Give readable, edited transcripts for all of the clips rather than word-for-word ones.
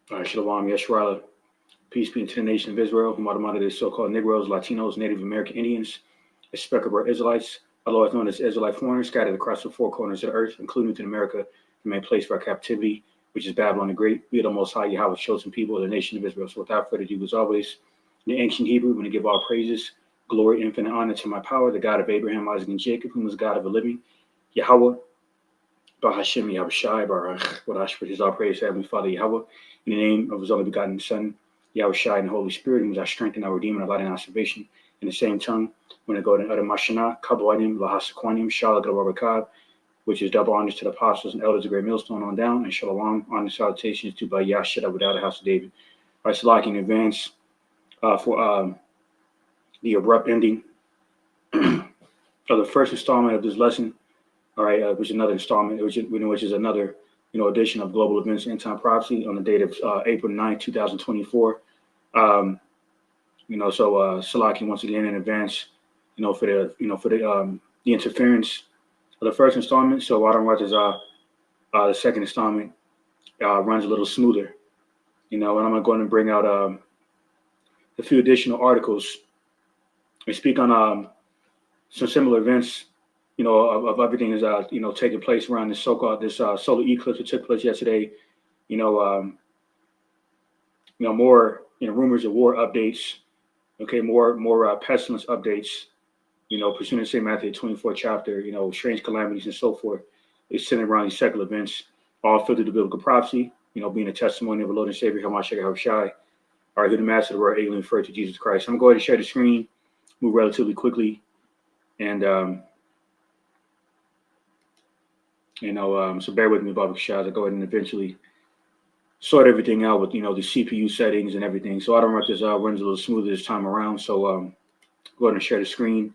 Shalom, Yeshua. Peace be to the nation of Israel, whom are the so-called Negroes, Latinos, Native American Indians, Speckled Israelites, otherwise known as Israelite foreigners, scattered across the four corners of the earth, including within America, the main place for our captivity, which is Babylon the Great. We are the Most High Yahweh's chosen people of the nation of Israel. So without further ado, as always, in the ancient Hebrew, I'm going to give all praises, glory, infinite honor to my power, the God of Abraham, Isaac, and Jacob, whom is God of the living, Yahweh, Bahashem Yahushai Barach, Wadash, which is our praise, Heavenly Father Yahweh, in the name of His only begotten Son, Yahushai, and the Holy Spirit, who is our strength and our redeemer, our light and our salvation. In the same tongue, when I go to utter Mashana, Kabwanim, Lahasakwanim, Shala Gabarbakab, which is double honors to the apostles and elders of Great Millstone on down, and Shalom, honor salutations to Bayashida without a house of David. All right, so like in advance for the abrupt ending of the first installment of this lesson. All right, which is another installment, which is another, edition of Global Events End Time Prophecy on the date of April 9, 2024. So Salaki once again in advance, for the interference of the first installment. So Adam Rogers, the second installment runs a little smoother, and I'm going to bring out a few additional articles and speak on some similar events of everything is taking place around this so-called solar eclipse that took place yesterday. More rumors of war updates. Okay, more pestilence updates. Pursuing the same Matthew 24 chapter. Strange calamities and so forth. It's centered around these secular events, all filled with the biblical prophecy. Being a testimony of the Lord and Savior Hamashiach Yahushai. All right, who the master of the word, alien referred to Jesus Christ. I'm going to share the screen, move relatively quickly, and so bear with me, Baba Kashaz. I'll go ahead and eventually sort everything out with, the CPU settings and everything. So I don't know if this runs a little smoother this time around. So go ahead and share the screen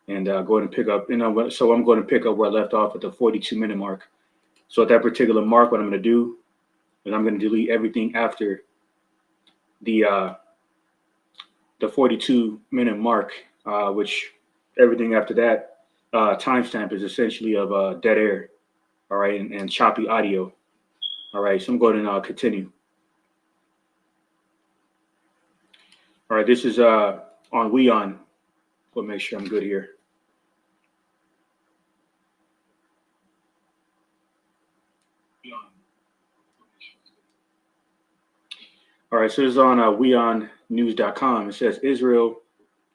and go ahead and pick up. So I'm going to pick up where I left off at the 42-minute mark. So at that particular mark, what I'm going to do is I'm going to delete everything after the 42-minute mark, which everything after that timestamp is essentially of dead air. All right, and choppy audio. All right, so I'm going to continue. All right, this is on Weon. We'll make sure I'm good here. All right, so this is on weonnews.com. It says Israel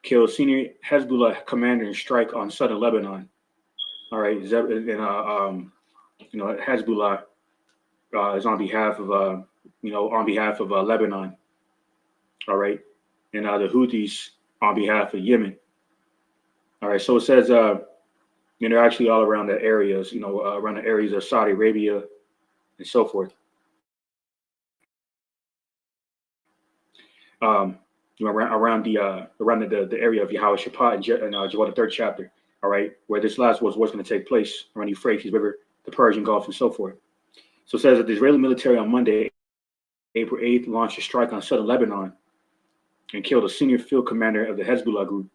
kills senior Hezbollah commander in strike on southern Lebanon. All right, and Hezbollah is on behalf of Lebanon. All right, and the Houthis on behalf of Yemen. All right, so it says they're actually all around the areas, around the areas of Saudi Arabia and so forth. Around the area of Yahweh Shaphat and Joel the third chapter. All right, where this last was what's going to take place around the Euphrates River, the Persian Gulf, and so forth. So it says that the Israeli military on Monday, April 8th, launched a strike on southern Lebanon and killed a senior field commander of the Hezbollah group.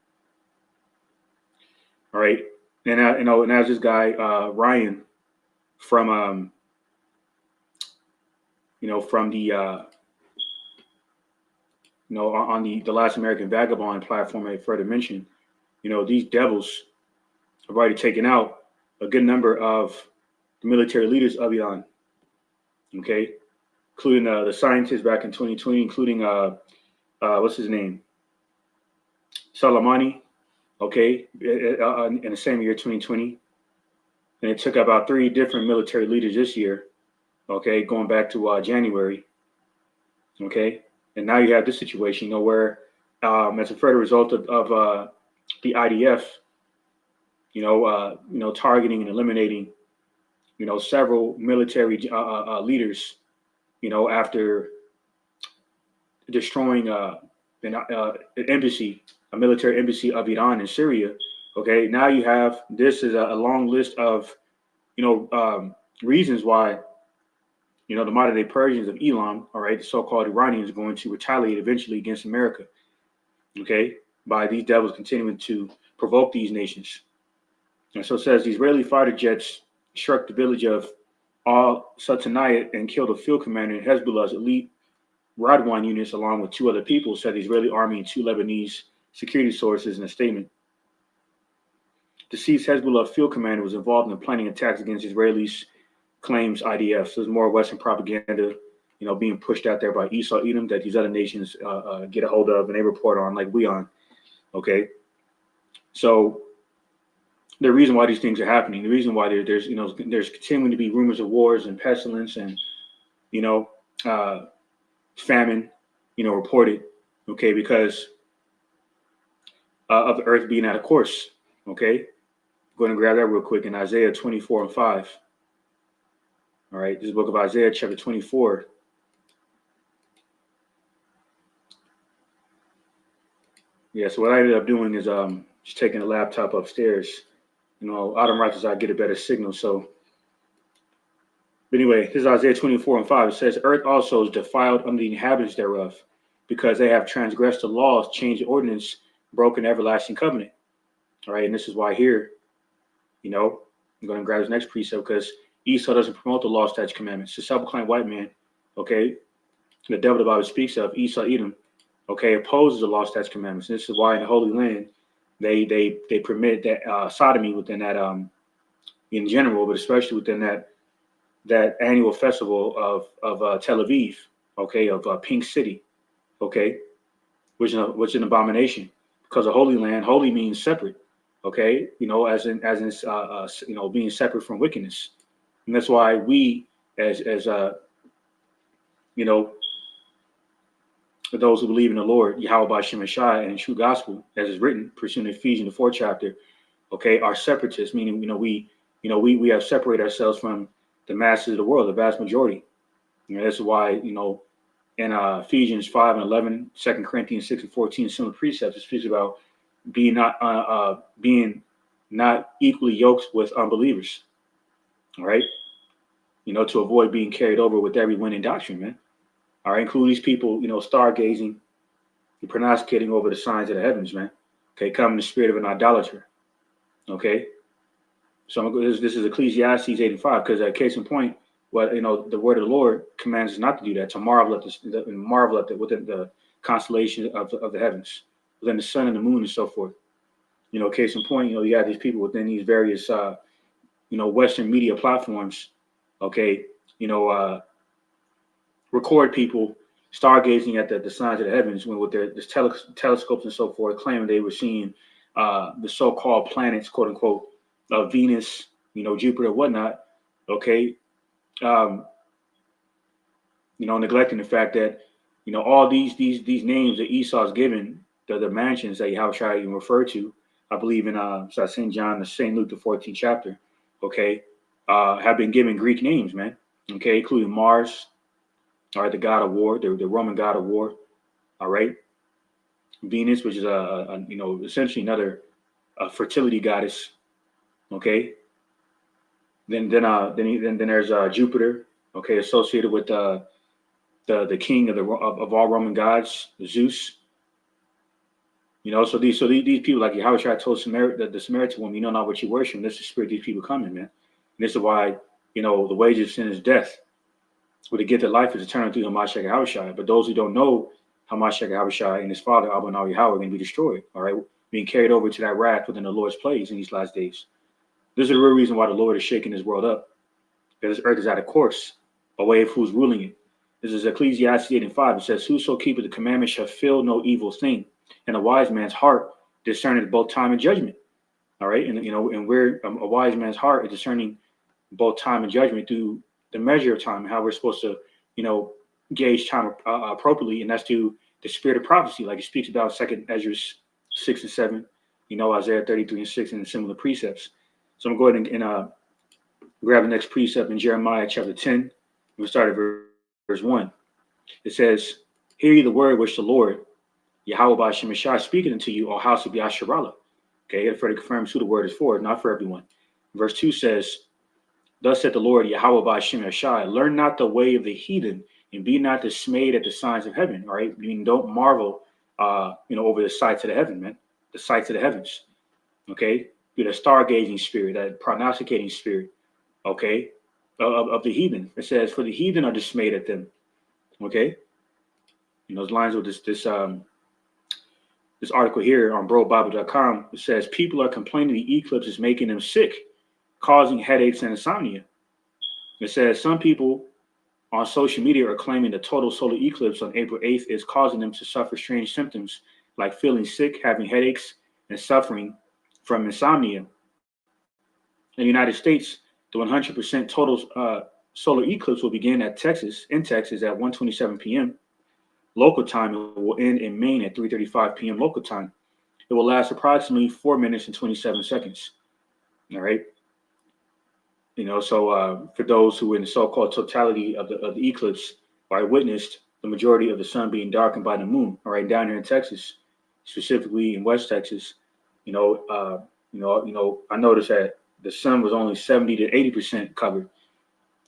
All right, and and as this guy Ryan from from the on the Last American Vagabond platform I further mentioned, these devils have already taken out a good number of the military leaders of Iran. Okay, including the scientists back in 2020, including what's his name, Soleimani. Okay, in the same year 2020, and it took about 3 different military leaders this year. Okay, going back to January. Okay, and now you have this situation, where as a further result of the IDF, targeting and eliminating, several military leaders, after destroying an embassy, a military embassy of Iran in Syria. Okay, now you have this is a long list of, reasons why, the modern day Persians of Elam, all right, the so-called Iranians, are going to retaliate eventually against America. Okay, by these devils continuing to provoke these nations. And so it says the Israeli fighter jets struck the village of Al Sultaniyat and killed a field commander in Hezbollah's elite Radwan units, along with 2 other people, said the Israeli army and 2 Lebanese security sources in a statement. Deceased Hezbollah field commander was involved in planning attacks against Israelis, claims IDF. So there's more Western propaganda, being pushed out there by Esau Edom that these other nations get a hold of and they report on, like we on. Okay, so the reason why these things are happening, the reason why there's continuing to be rumors of wars and pestilence and famine, reported. Okay, because of the earth being out of course. Okay, go ahead and grab that real quick in Isaiah 24:5. All right, this is the book of Isaiah, chapter 24. Yeah, so what I ended up doing is just taking the laptop upstairs. Autumn right as I get a better signal. So, but anyway, this is Isaiah 24:5. It says, "Earth also is defiled under the inhabitants thereof, because they have transgressed the laws, changed the ordinance, broken the everlasting covenant." All right, and this is why here, I'm going to grab this next precept because Esau doesn't promote the law, statutes, commandments. The self-proclaimed white man, okay, the devil the Bible speaks of, Esau Edom, okay, opposes the law, statutes, commandments. And this is why in the Holy Land they permit that sodomy within that in general, but especially within that annual festival of Tel Aviv, okay, of Pink City, okay, which is an abomination because the Holy Land, holy means separate, okay, as in being separate from wickedness, and that's why we as those who believe in the Lord, Yahweh B'Shem Shai, and true gospel, as is written, pursuing Ephesians, the 4th chapter, okay, are separatists, meaning, we have separated ourselves from the masses of the world, the vast majority. That's why, in Ephesians 5:11, 2 Corinthians 6:14, similar precepts, it speaks about being not equally yoked with unbelievers. All right. To avoid being carried over with every winning doctrine, man. All right, include these people, stargazing, and prognosticating over the signs of the heavens, man. Okay, come in the spirit of an idolater. Okay, so this is Ecclesiastes 8:5, because case in point, the word of the Lord commands us not to do that, to marvel at within the constellation of the heavens, within the sun and the moon and so forth. Case in point, you have these people within these various Western media platforms. Okay, record people stargazing at the signs of the heavens with their telescopes and so forth, claiming they were seeing the so-called planets, quote unquote, Venus, Jupiter, whatnot. Okay, neglecting the fact that all these names that Esau's given, the mansions that Yahushua even referred to, I believe in St. John, the St. Luke, the 14th chapter. Okay, have been given Greek names, man. Okay, including Mars. All right, the god of war, the Roman god of war. All right, Venus, which is essentially another fertility goddess. Okay, then there's Jupiter. Okay, associated with the king of all Roman gods, Zeus. So these people, like Yahushua told the Samaritan woman, not what you worship. This is the spirit these people come in, man. And this is why the wages of sin is death. But the gift of life is eternal through Hamashiach Yahushua. But those who don't know Hamashiach Yahushua and his father, Abba Nawi Yahweh, are going to be destroyed. All right, being carried over to that wrath within the Lord's plagues in these last days. This is the real reason why the Lord is shaking this world up. Because this earth is out of course, away of who's ruling it. This is Ecclesiastes 8:5. It says, "Whoso keepeth the commandment shall feel no evil thing, and a wise man's heart discerneth both time and judgment." All right, and we're a wise man's heart is discerning both time and judgment through the measure of time, how we're supposed to, gauge time appropriately, and that's through the spirit of prophecy, like it speaks about 2 Ezra 6 and 7, Isaiah 33 and 6, and similar precepts. So I'm going to go ahead and grab the next precept in Jeremiah chapter 10. We'll start at verse 1. It says, "Hear ye the word which the Lord, Yahweh B'Shem Shai, speaking unto you, O house of Yasharallah." Okay, it further confirms who the word is for, not for everyone. Verse 2 says, "Thus said the Lord, Yahweh B'Shem Shai, learn not the way of the heathen, and be not dismayed at the signs of heaven." All right, meaning don't marvel, over the sights of the heaven, man, the sights of the heavens. Okay, be the stargazing spirit, that prognosticating spirit. Okay, of the heathen. It says, "For the heathen are dismayed at them." Okay, those lines with this article here on BroBible.com. It says people are complaining the eclipse is making them sick, causing headaches and insomnia. It says some people on social media are claiming the total solar eclipse on April 8th is causing them to suffer strange symptoms like feeling sick, having headaches, and suffering from insomnia. In the United States, the 100% total solar eclipse will begin in Texas at 1:27 p.m. local time. It will end in Maine at 3:35 p.m. local time. It will last approximately 4 minutes and 27 seconds. All right. So for those who in the so-called totality of the eclipse are witnessed the majority of the sun being darkened by the moon. All right, down here in Texas, specifically in West Texas, I noticed that the sun was only 70 to 80% covered.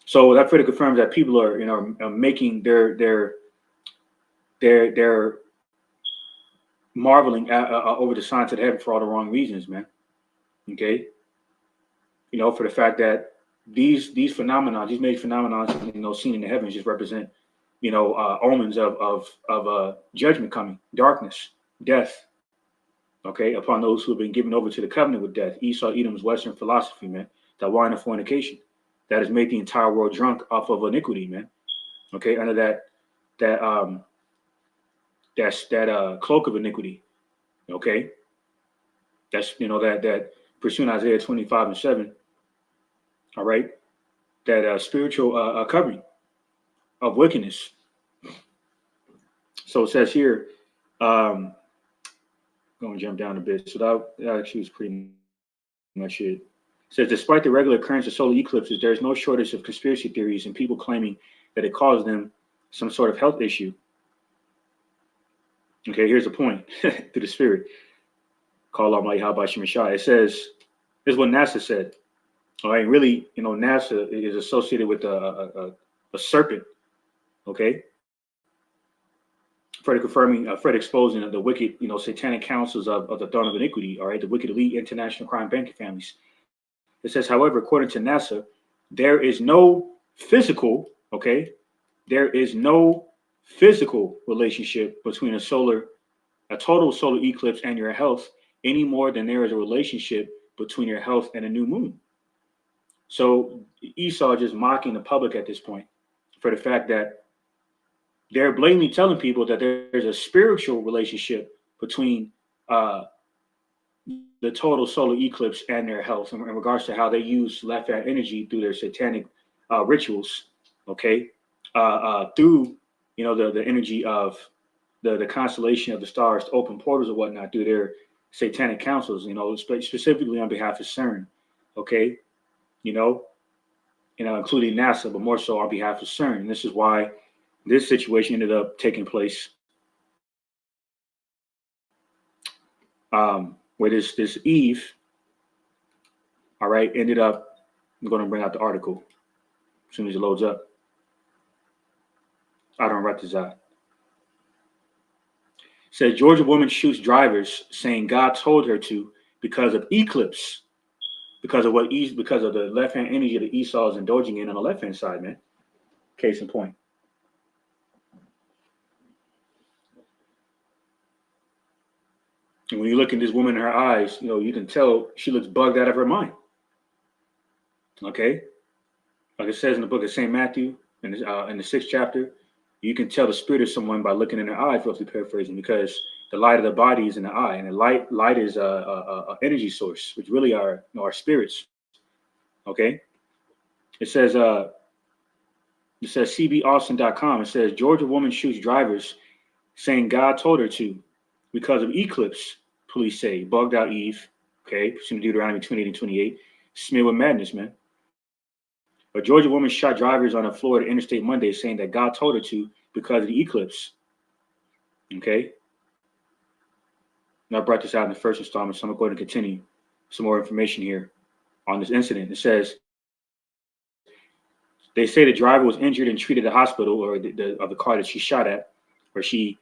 So that further confirms that people are making their marveling over the signs of heaven for all the wrong reasons, man. Okay, for the fact that these phenomena, these major phenomena, seen in the heavens, just represent, omens of judgment coming, darkness, death. Okay, upon those who have been given over to the covenant with death. Esau, Edom's Western philosophy, man, that wine of fornication, that has made the entire world drunk off of iniquity, man. Okay, under that cloak of iniquity. Okay, that's that pursuing Isaiah 25:7. All right, that spiritual covering of wickedness. So it says here, going to jump down a bit. So that actually is pretty much it. It says, despite the regular occurrence of solar eclipses, there is no shortage of conspiracy theories and people claiming that it caused them some sort of health issue. Okay, here's the point through the spirit. Call out my Yahweh Shemashai. It says, this is what NASA said. All right, really, NASA is associated with a serpent. Okay, further confirming, further exposing the wicked, satanic councils of the throne of iniquity. All right, the wicked elite international crime banking families. It says, however, according to NASA, there is no physical, relationship between a total solar eclipse and your health any more than there is a relationship between your health and a new moon. So Esau just mocking the public at this point for the fact that they're blatantly telling people that there's a spiritual relationship between the total solar eclipse and their health in regards to how they use left-hand energy through their satanic rituals, through the energy of the constellation of the stars to open portals or whatnot through their satanic councils, specifically on behalf of CERN, including NASA, but more so on behalf of CERN. And this is why this situation ended up taking place, where this Eve, ended up. I'm going to bring out the article as soon as it loads up. I don't write this out. Says Georgia woman shoots drivers, saying God told her to because of eclipse, because of the left-hand energy that Esau is indulging in on the left-hand side, man. Case in point. And when you look at this woman in her eyes, you can tell she looks bugged out of her mind. Okay, like it says in the book of St. Matthew, in the 6th chapter, you can tell the spirit of someone by looking in their eye, roughly paraphrasing, because the light of the body is in the eye, and the light is a energy source, which really are our spirits. Okay, it says cbaustin.com. It says Georgia woman shoots drivers, saying God told her to because of eclipse. Police say bugged out Eve. Okay, from Deuteronomy 28 and 28. Smeared with madness, man. A Georgia woman shot drivers on a Florida interstate Monday, saying that God told her to because of the eclipse. Okay. Now I brought this out in the first installment, so I'm going to continue some more information here on this incident. It says they say the driver was injured and treated at the hospital, or the car that she shot at, where she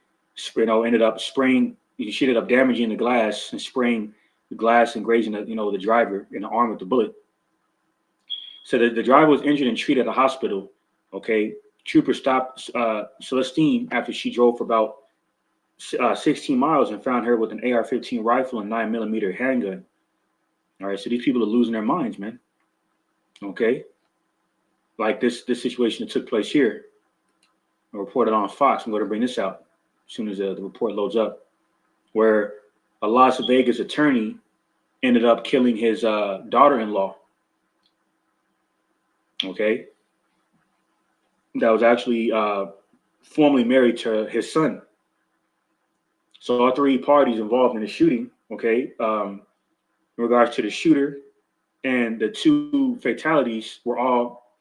ended up spraying. She ended up damaging the glass and spraying the glass and grazing the driver in the arm with the bullet. So the driver was injured and treated at the hospital. Okay, Troopers stopped Celestine after she drove for about 16 miles and found her with an AR-15 rifle and 9mm handgun. All right, so these people are losing their minds, man. Okay, like this situation that took place here, reported on Fox. I'm going to bring this out as soon as the report loads up, where a Las Vegas attorney ended up killing his daughter-in-law. Okay, that was actually formerly married to his son. So all three parties involved in the shooting, okay, in regards to the shooter and the two fatalities were all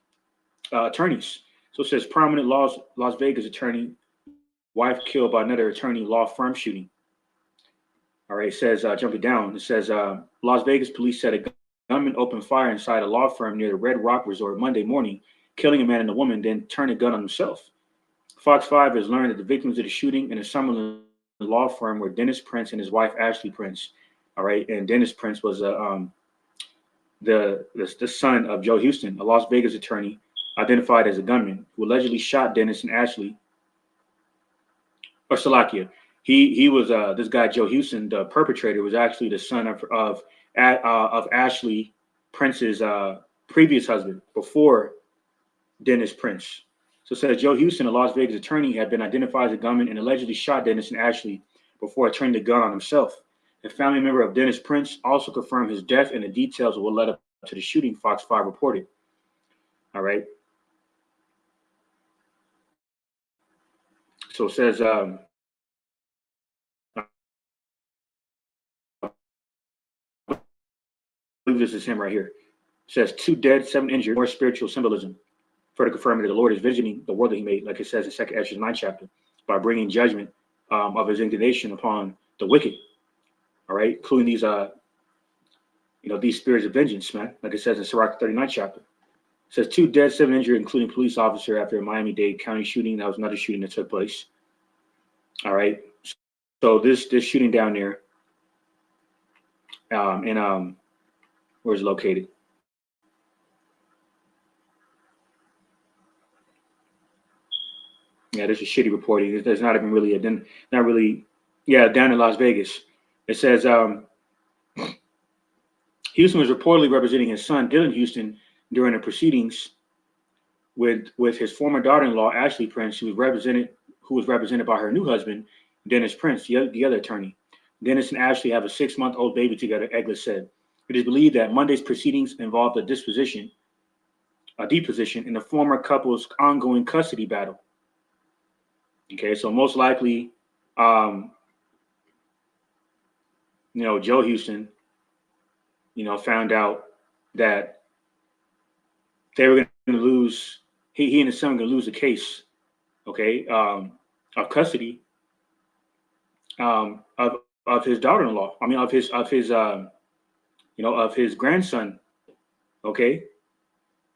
attorneys. So it says prominent Las Vegas attorney, wife killed by another attorney, law firm shooting. All right, it says, jumping down, it says Las Vegas police said a gunman opened fire inside a law firm near the Red Rock Resort Monday morning, killing a man and a woman, then turned a gun on himself. Fox 5 has learned that the victims of the shooting in a Summerlin law firm were Dennis Prince and his wife, Ashley Prince. All right, and Dennis Prince was the son of Joe Houston, a Las Vegas attorney identified as a gunman who allegedly shot Dennis and Ashley, or Salakia. He was this guy Joe Houston, the perpetrator, was actually the son of Ashley Prince's previous husband before Dennis Prince. So it says Joe Houston, a Las Vegas attorney, had been identified as a gunman and allegedly shot Dennis and Ashley before turning the gun on himself. A family member of Dennis Prince also confirmed his death and the details of what led up to the shooting, Fox 5 reported. All right. So it says, I believe this is him right here. It says 2 dead, 7 injured, more spiritual symbolism. Further confirming that the Lord is visiting the world that he made, like it says in 2 Ezra 9 chapter, by bringing judgment of his indignation upon the wicked. All right, including these, these spirits of vengeance, man. Like it says in Sirach 39 chapter. It says 2 dead, 7 injured, including police officer after a Miami-Dade County shooting. That was another shooting that took place. All right, so this shooting down there, where is it located? Yeah, this is shitty reporting. There's not even really down in Las Vegas. It says Houston was reportedly representing his son, Dylan Houston, during the proceedings with his former daughter-in-law, Ashley Prince, who was represented by her new husband, Dennis Prince, the other attorney. Dennis and Ashley have a 6-month-old baby together, Eglis said. It is believed that Monday's proceedings involved a deposition in the former couple's ongoing custody battle. Okay, so most likely, Joe Houston, found out that they were going to lose. He and his son were going to lose the case. Okay, of custody of his daughter-in-law. I mean, of his grandson. Okay,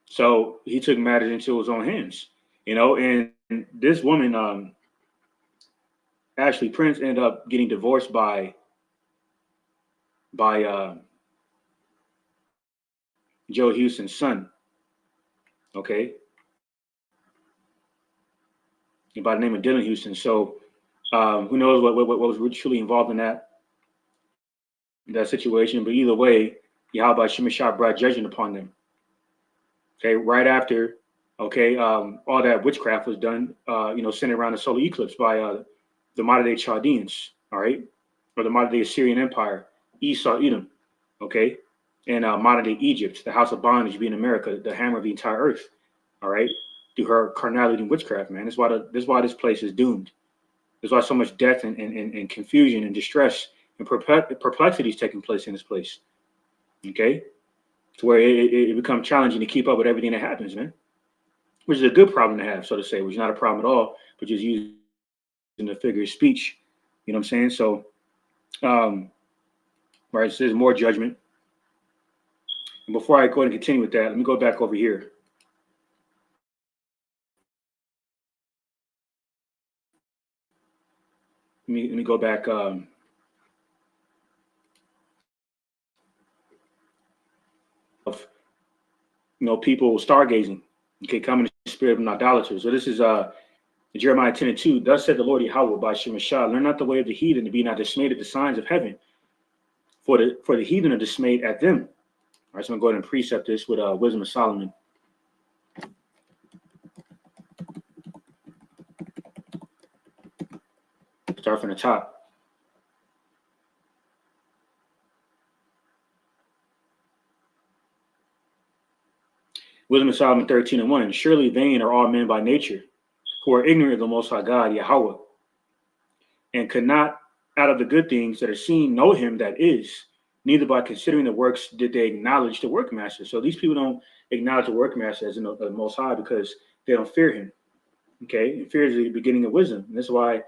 so he took matters into his own hands. And this woman, Ashley Prince, ended up getting divorced by Joe Houston's son. Okay, by the name of Dylan Houston. So who knows what was truly involved in that situation? But either way, Yahweh Shemashah brought judgment upon them. Okay, right after, all that witchcraft was done, centered around the solar eclipse by the modern day Chaldeans, all right, or the modern day Assyrian Empire, Esau, Edom, okay, and modern day Egypt, the house of bondage being America, the hammer of the entire earth, all right, through her carnality and witchcraft, man. That's why this place is doomed. That's why so much death and confusion and distress and perplexity is taking place in this place. Okay, to where it becomes challenging to keep up with everything that happens, man. Which is a good problem to have, so to say, which is not a problem at all, but just using the figure of speech. You know what I'm saying? So, right, so there's more judgment. And before I go ahead and continue with that, let me go back over here. Let me go back. Of people stargazing. Okay, coming in the spirit of an idolater. So this is Jeremiah 10:2. Thus said the Lord Yahweh by Shemashah, learn not the way of the heathen, to be not dismayed at the signs of heaven, for the heathen are dismayed at them. All right, so I'm going to go ahead and precept this with Wisdom of Solomon. Start from the top. Wisdom of Solomon 13:1. Surely vain are all men by nature, who are ignorant of the Most High God, Yahweh, and could not out of the good things that are seen know him that is, neither by considering the works did they acknowledge the workmaster. So these people don't acknowledge the workmaster as the Most High because they don't fear him. Okay, and fear is the beginning of wisdom. And that's why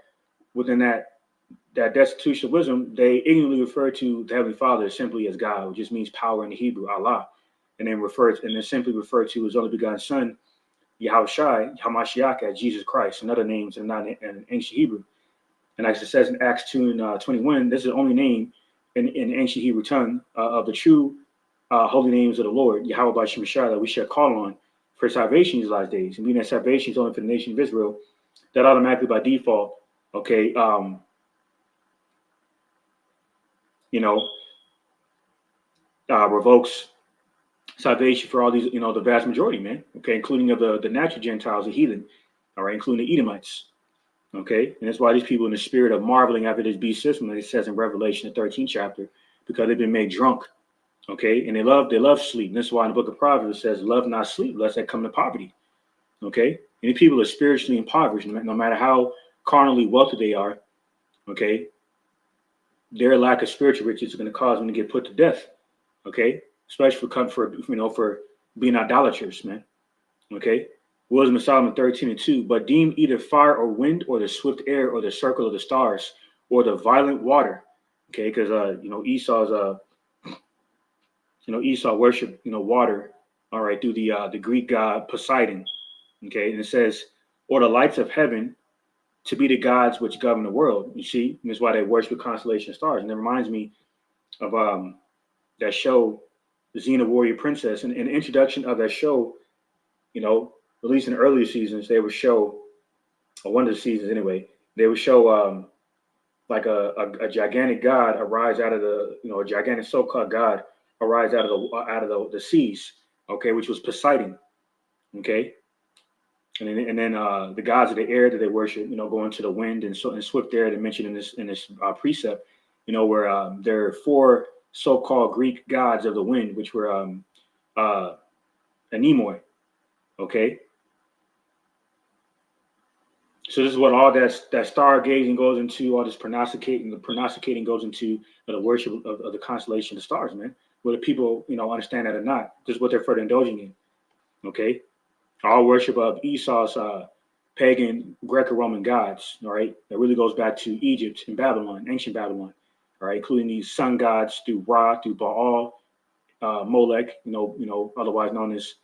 within that destitution of wisdom, they ignorantly refer to the Heavenly Father simply as God, which just means power in the Hebrew, Allah, and then simply refer to his only begotten Son, Yahushai, Hamashiach, as Jesus Christ, and other names and not in ancient Hebrew. And as it says in Acts 2:21, this is the only name in ancient Hebrew tongue of the true holy names of the Lord, Yahweh by Shemashah, that we shall call on for salvation these last days. And being that salvation is only for the nation of Israel, that automatically by default, okay, revokes salvation for all these, the vast majority, man. Okay, including of the natural Gentiles, the heathen, all right, including the Edomites. Okay, and that's why these people in the spirit of marveling after this beast system, like it says in Revelation, the 13th chapter, because they've been made drunk. Okay, and they love sleep. And that's why in the book of Proverbs it says, "Love not sleep, lest that come to poverty." Okay, and people are spiritually impoverished, no matter how carnally wealthy they are. Okay, their lack of spiritual riches is going to cause them to get put to death. Okay, especially for being idolaters, man. Okay, Wisdom of Solomon 13:2. But deem either fire or wind, or the swift air, or the circle of the stars, or the violent water. Okay, because Esau worshiped water. All right, through the Greek god Poseidon. Okay, and it says, or the lights of heaven, to be the gods which govern the world. You see, and that's why they worship the constellation of stars. And it reminds me of that show, the Xena Warrior Princess. And in the introduction of that show, at least in the earlier seasons, they would show, or one of the seasons anyway, they would show like a gigantic god arise out of a gigantic so-called god arise out of the seas, okay, which was Poseidon, okay, and then the gods of the air that they worship, go into the wind and swift air they mentioned in this precept, where there are four so-called Greek gods of the wind, which were Anemoi, okay. So this is what all that stargazing goes into, all this prognosticating. The prognosticating goes into the worship of the constellation of the stars, man. Whether people, understand that or not, this is what they're further indulging in. Okay, all worship of Esau's pagan Greco-Roman gods. All right, that really goes back to Egypt and Babylon, ancient Babylon. All right, including these sun gods through Ra, through Baal, Molech, otherwise known as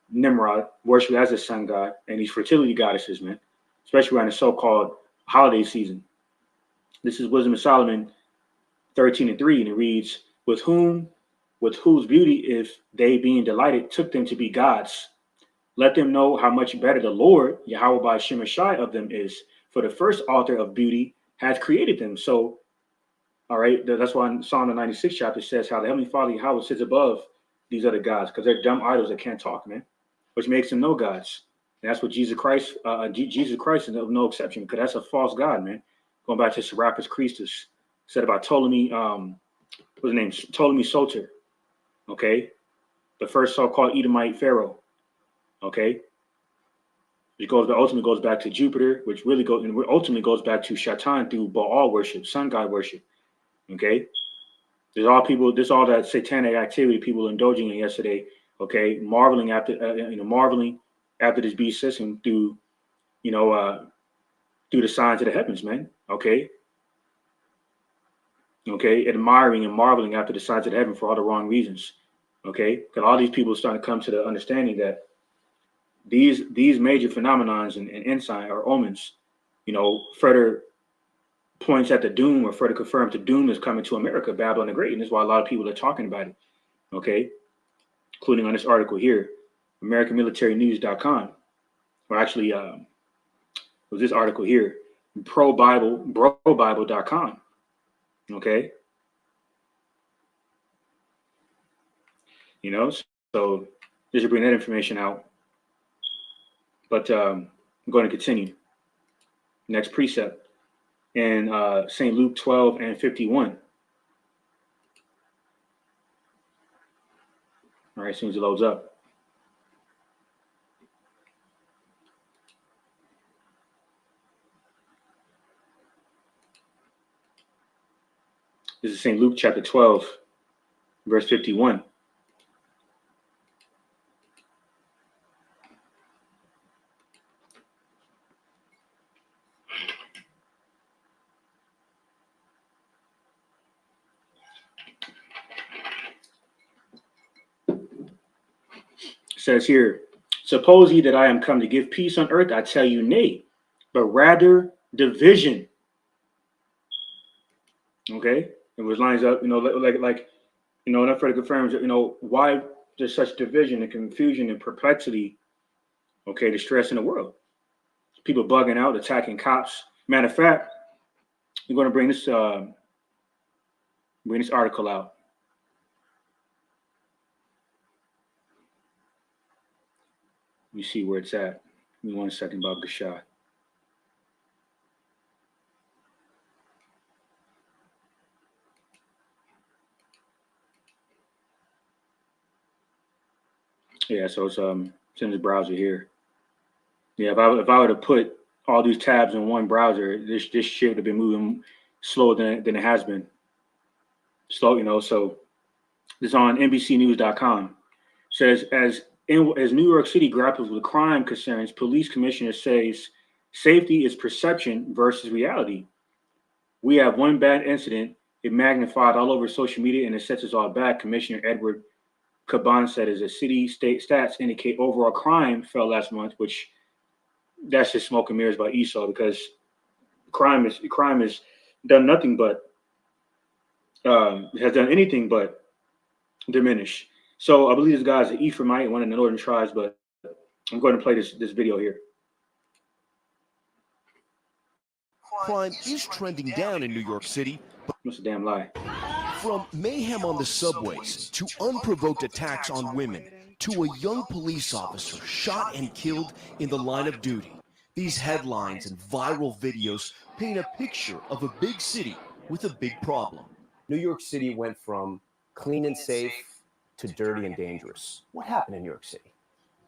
Nimrod, worshiped as a sun god, and these fertility goddesses, man, especially around the so-called holiday season. This is Wisdom of Solomon 13:3, and it reads, with whose beauty, if they being delighted, took them to be gods, let them know how much better the Lord, Yahweh by Shemashai of them is, for the first author of beauty has created them. So, all right, that's why in Psalm 96 chapter says how the Heavenly Father, Yahweh, sits above these other gods, because they're dumb idols that can't talk, man, which makes them no gods. And that's what Jesus Christ is no exception, because that's a false god, man. Going back to Serapis Christus, said about Ptolemy, what's his name? Ptolemy Soter, okay? The first so-called Edomite pharaoh, okay? Which ultimately goes back to Jupiter, which ultimately goes back to Shaitan through Baal worship, sun god worship, okay? There's all that satanic activity people were indulging in yesterday, okay? Marveling after this beast system through the signs of the heavens, man. Okay, admiring and marveling after the signs of the heaven for all the wrong reasons. Okay, because all these people are starting to come to the understanding that these major phenomenons and insight or omens, further points at the doom, or further confirms the doom is coming to America, Babylon the Great, and that's why a lot of people are talking about it. Okay, including on this article here, AmericanMilitaryNews.com, or actually, it was this article here, BroBible.com. Okay, so just to bring that information out. But I'm going to continue. Next precept in St. Luke 12:51. All right, as soon as it loads up. This is St. Luke chapter 12, verse 51. It says here, suppose ye that I am come to give peace on earth, I tell you nay, but rather division. Okay, it was lines up, like enough for the confirms, why there's such division and confusion and perplexity, okay, distress in the world. People bugging out, attacking cops. Matter of fact, I'm going to bring this article out. Let me see where it's at. Give me 1 second, Bob Gashad. Yeah, so it's in the browser here. Yeah, if I were to put all these tabs in one browser, this shit would have been moving slower than it has been. Slow, so this is on NBCnews.com. Says as New York City grapples with crime concerns, police commissioner says safety is perception versus reality. We have one bad incident, it magnified all over social media, and it sets us all back. Commissioner Edward Caban said as the city state stats indicate overall crime fell last month, which that's just smoke and mirrors by Esau, because crime is done nothing but has done anything but diminish. So I believe this guy's an Ephraimite, one of the northern tribes, but I'm going to play this video here. Crime is trending down in New York City. That's a damn lie. From mayhem on the subways to unprovoked attacks on women to a young police officer shot and killed in the line of duty, these headlines and viral videos paint a picture of a big city with a big problem. New York City went from clean and safe to dirty and dangerous. What happened in New York City?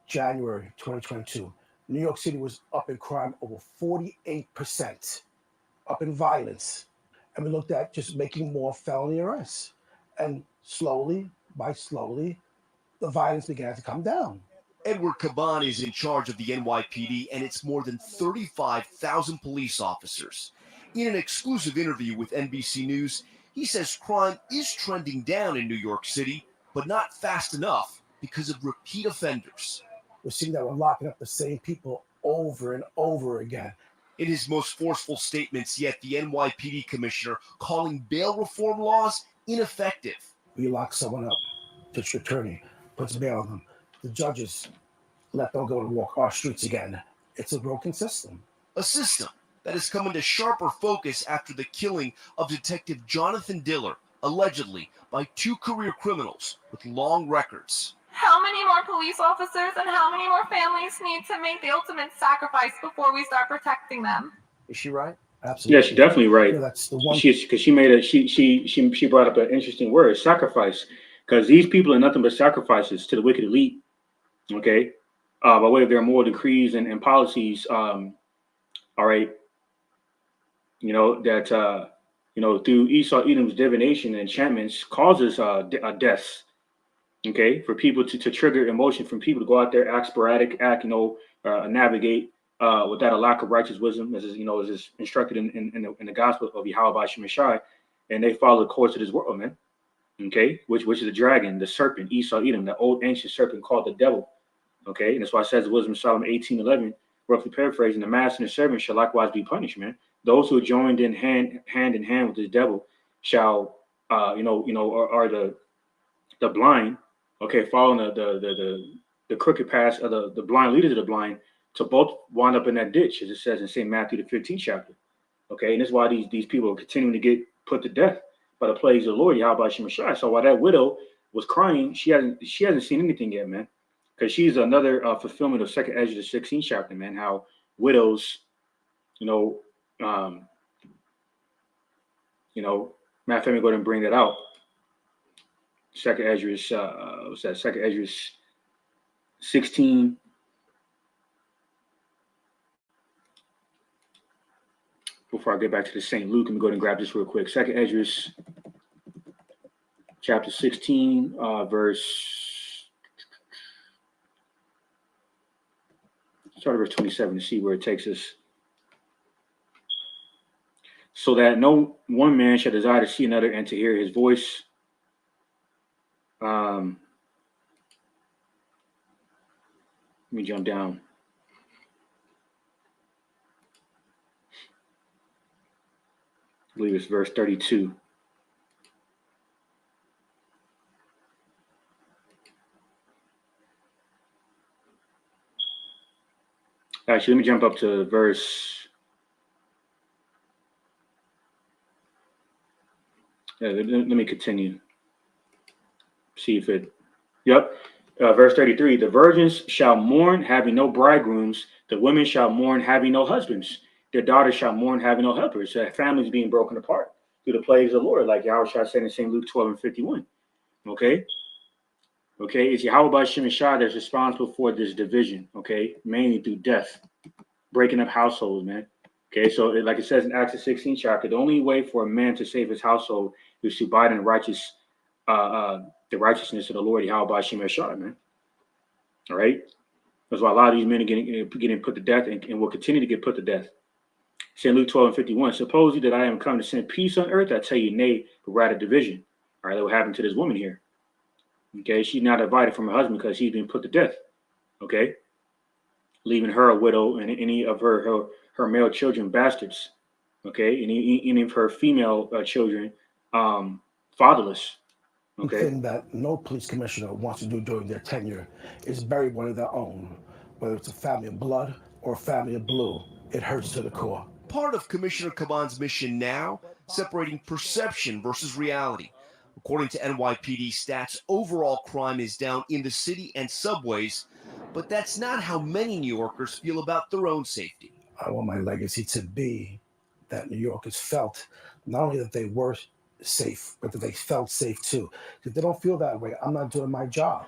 January 2022, New York City was up in crime over 48%, up in violence. And we looked at just making more felony arrests. And slowly, the violence began to come down. Edward Caban is in charge of the NYPD, and it's more than 35,000 police officers. In an exclusive interview with NBC News, he says crime is trending down in New York City, but not fast enough because of repeat offenders. We're seeing that we're locking up the same people over and over again. In his most forceful statements yet, the NYPD commissioner calling bail reform laws ineffective. We lock someone up, district attorney puts bail on them. The judges let them go to walk our streets again. It's a broken system. A system that has come into sharper focus after the killing of Detective Jonathan Diller, allegedly by two career criminals with long records. How many more police officers and how many more families need to make the ultimate sacrifice before we start protecting them? Is she right? Absolutely. Yeah, she's definitely right. Yeah, that's the one. Because she brought up an interesting word, sacrifice. Because these people are nothing but sacrifices to the wicked elite. Okay, by way of their moral decrees and policies. All right. That through Esau Edom's divination and enchantments causes deaths. Okay, for people to trigger emotion from people to go out there, act sporadic, navigate without a lack of righteous wisdom, as is instructed in the gospel of Yahweh Shemashai, and they follow the course of this world, man. Okay, which is the dragon, the serpent, Esau Edom, the old ancient serpent called the devil. Okay, and that's why it says the wisdom of Solomon 18:11, roughly paraphrasing, the master and the servant shall likewise be punished, man. Those who are joined in hand in hand with the devil shall, are the blind. Okay, following the crooked paths of the blind leaders of the blind to both wind up in that ditch, as it says in St. Matthew, the 15th chapter. Okay, and that's why these people are continuing to get put to death by the plagues of the Lord, Yahweh Shemashai. So while that widow was crying, she hasn't seen anything yet, man, because she's another fulfillment of 2nd Ezra, the 16th chapter, man. How widows, matter of fact, let me go ahead and bring that out. 2nd Ezra's, what's that? 2nd Ezra's 16. Before I get back to the St. Luke, let me go ahead and grab this real quick. 2nd Ezra's chapter 16, verse. Start at verse 27 to see where it takes us. So that no one man shall desire to see another and to hear his voice. Let me jump down. I believe it's verse 32. Actually, let me jump up to verse. Let me continue. See if it. Yep. Verse 33. The virgins shall mourn, having no bridegrooms. The women shall mourn, having no husbands. Their daughters shall mourn, having no helpers. So families being broken apart through the plagues of the Lord, like Yahweh said in St. Luke 12 and 51. Okay. It's Yahweh Shemashai that's responsible for this division. Okay. Mainly through death, breaking up households, man. Okay. So like it says in Acts 16 chapter, the only way for a man to save his household is to abide in the righteousness of the Lord, Yahweh Shemashai, man. All right. That's why a lot of these men are getting put to death and will continue to get put to death. St. Luke 12 and 51, suppose you that I am come to send peace on earth, I tell you, nay, but rather division. All right, that will happen to this woman here. Okay, she's not divided from her husband because he's been put to death. Okay, leaving her a widow and any of her male children bastards. Okay, and any of her female children fatherless. Okay, thing that no police commissioner wants to do during their tenure is bury one of their own, whether it's a family of blood or a family of blue. It hurts to the core. Part of Commissioner Caban's mission now, separating perception versus reality. According to NYPD stats, overall crime is down in the city and subways, but that's not how many New Yorkers feel about their own safety. I want my legacy to be that New Yorkers felt not only that they were safe, but that they felt safe too. If they don't feel that way, I'm not doing my job.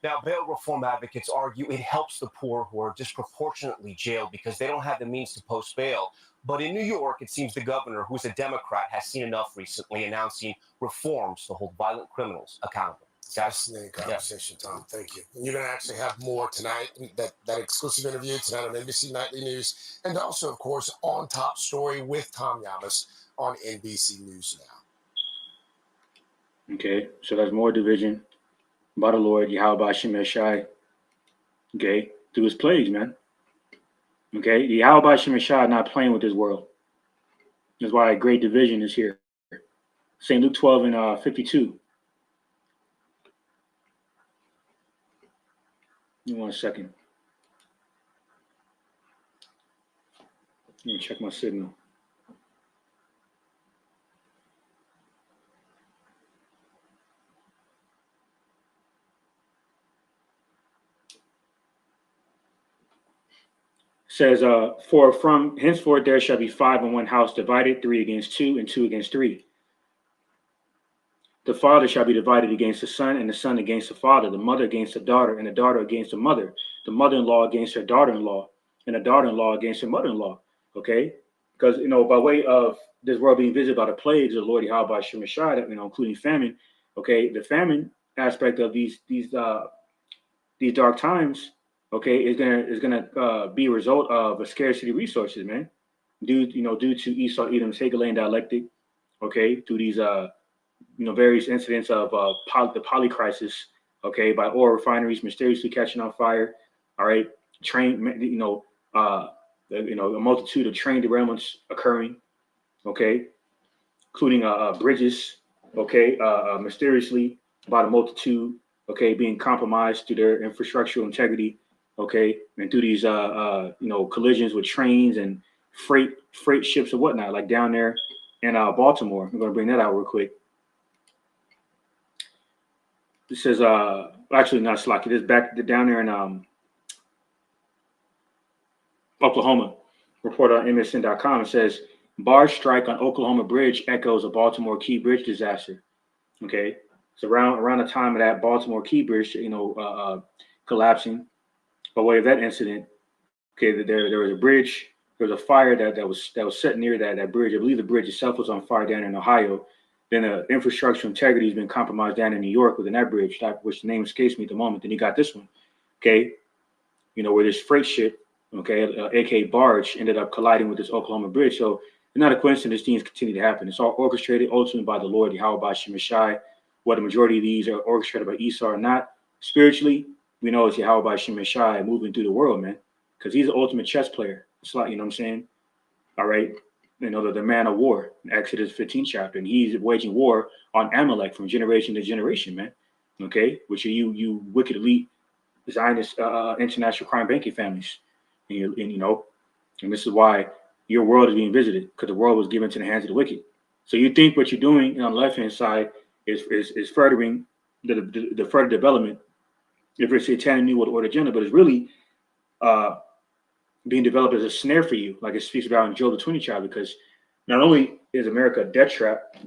Now, bail reform advocates argue it helps the poor who are disproportionately jailed because they don't have the means to post bail. But in New York, it seems the governor, who's a Democrat, has seen enough recently, announcing reforms to hold violent criminals accountable. Fascinating conversation, Tom. Thank you. And you're going to actually have more tonight, that exclusive interview tonight on NBC Nightly News, and also, of course, On Top Story with Tom Llamas on NBC News Now. Okay, so there's more division by the Lord, Yahweh Shemashai, okay, through his plagues, man. Okay, Yahweh Shemashai not playing with this world. That's why a great division is here. St. Luke 12 and 52. Give me 1 second. Let me check my signal. Says, for from henceforth there shall be 5 in one house divided, 3 against 2 and 2 against 3. The father shall be divided against the son, and the son against the father, the mother against the daughter, and the daughter against the mother, the mother-in-law against her daughter-in-law, and the daughter-in-law against her mother-in-law. Okay? Because, by way of this world being visited by the plagues of the Lord Yahweh Shemashai, including famine, okay, the famine aspect of these dark times, okay, is gonna be a result of a scarcity of resources, man. Due to Esau Edom's Hegelian dialectic, okay, through these various incidents of the poly crisis, okay, by oil refineries mysteriously catching on fire, all right, a multitude of train derailments occurring, okay, including bridges, okay, mysteriously by the multitude, okay, being compromised through their infrastructural integrity, okay, and through these collisions with trains and freight ships and whatnot, like down there in Baltimore. I'm going to bring that out real quick. This says actually not Slocky. This back down there in Oklahoma. Report on MSN.com. It says barge strike on Oklahoma bridge echoes a Baltimore Key Bridge disaster. Okay, so around the time of that Baltimore Key Bridge, collapsing by way of that incident. Okay, there was a bridge. There was a fire that was set near that bridge. I believe the bridge itself was on fire down in Ohio. Then the infrastructure integrity has been compromised down in New York within that bridge, which the name escapes me at the moment. Then you got this one, okay, where this freight ship, okay, aka barge, ended up colliding with this Oklahoma bridge. So it's not a coincidence things continue to happen. It's all orchestrated ultimately by the Lord, Yahweh Bashim Shai. Whether the majority of these are orchestrated by Esau or not, spiritually, we know it's Yahweh Bashim Shai moving through the world, man, because he's the ultimate chess player. It's like, you know what I'm saying? All right. The man of war in Exodus 15 chapter, and he's waging war on Amalek from generation to generation, man. Okay, which are you wicked elite Zionist international crime banking families, and this is why your world is being visited, because the world was given to the hands of the wicked. So you think what you're doing on the left hand side is furthering the further development if it's satanic new world order agenda, but it's really being developed as a snare for you, like it speaks about in Job the 20 chapter, because not only is America a debt trap,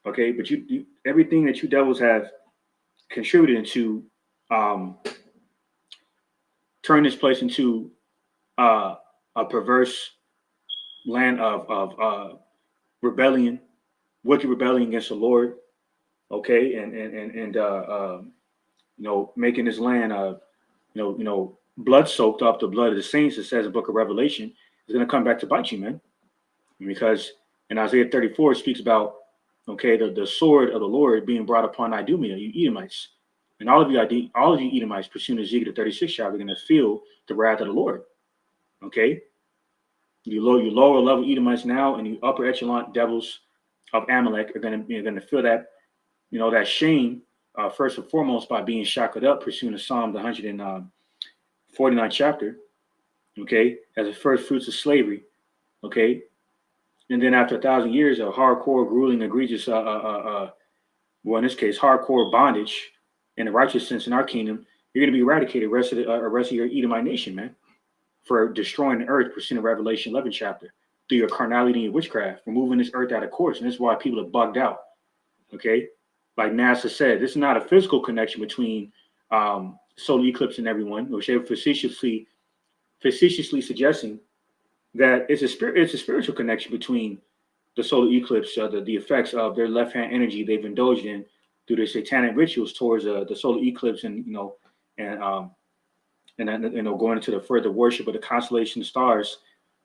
okay, but you everything that you devils have contributed to turn this place into a perverse land of rebellion, wicked rebellion against the Lord, okay, and making this land blood soaked up the blood of the saints, it says in the book of Revelation, is going to come back to bite you, man. Because in Isaiah 34, it speaks about, okay, the sword of the Lord being brought upon Idumea, you Edomites. And all of you Edomites pursuing Ezekiel 36 chapter are going to feel the wrath of the Lord. Okay? You lower level Edomites now and you upper echelon devils of Amalek are going to feel that, that shame, first and foremost, by being shackled up, pursuing the Psalm, the 149th chapter, okay, as the first fruits of slavery, okay, and then after 1,000 years of hardcore, grueling, egregious, well, in this case, hardcore bondage in the righteous sense in our kingdom, you're going to be eradicated, rest of your Edomite nation, man, for destroying the earth, pursuing Revelation 11 chapter, through your carnality and witchcraft, removing this earth out of course, and this is why people are bugged out, okay, like NASA said, this is not a physical connection between solar eclipse and everyone, which they're facetiously suggesting that it's a spiritual connection between the solar eclipse, the effects of their left hand energy they've indulged in through their satanic rituals towards the solar eclipse, and going into the further worship of the constellation stars,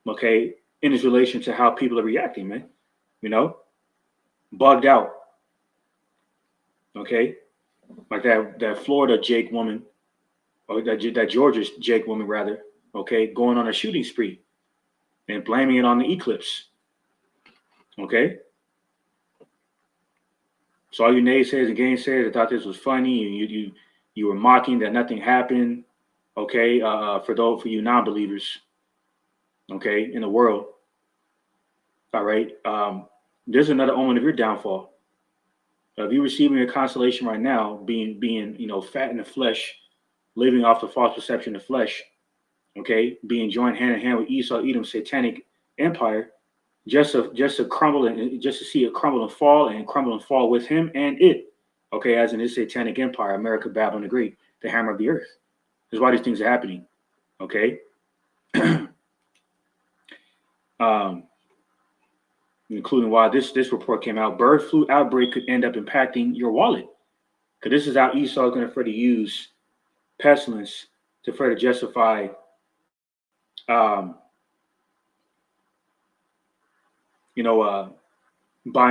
okay, in its relation to how people are reacting, man, bugged out, okay, like that Florida Jake woman. Or that Georgia Jake woman, rather, okay, going on a shooting spree and blaming it on the eclipse, okay? So all you naysayers and gainsayers that thought this was funny, and you were mocking that nothing happened, okay, for you non-believers, okay, in the world, all right, there's another omen of your downfall. If you're receiving a consolation right now, being fat in the flesh, living off the false perception of flesh, okay, being joined hand in hand with Esau, Edom's satanic empire, just to crumble and just to see it crumble and fall with him and it, okay, as in his satanic empire, America, Babylon the Great, the hammer of the earth. That's why these things are happening, okay. Including why this report came out. Bird flu outbreak could end up impacting your wallet, because this is how Esau is going to further use pestilence to further justify buying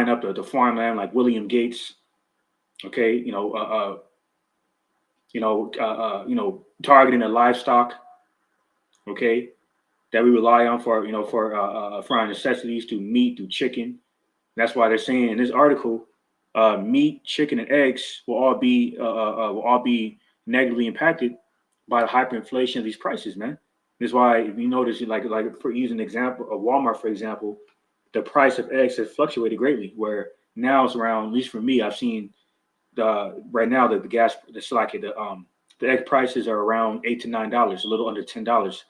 up the farmland, like William Gates, okay, targeting the livestock, okay, that we rely on for our necessities, through meat, through chicken. That's why they're saying in this article, meat, chicken, and eggs will all be negatively impacted by the hyperinflation of these prices, man. That's why if you notice, like for using an example of Walmart, for example, the price of eggs has fluctuated greatly. Where now it's around, at least for me, I've seen right now the egg prices are around $8 to $9, a little under $10.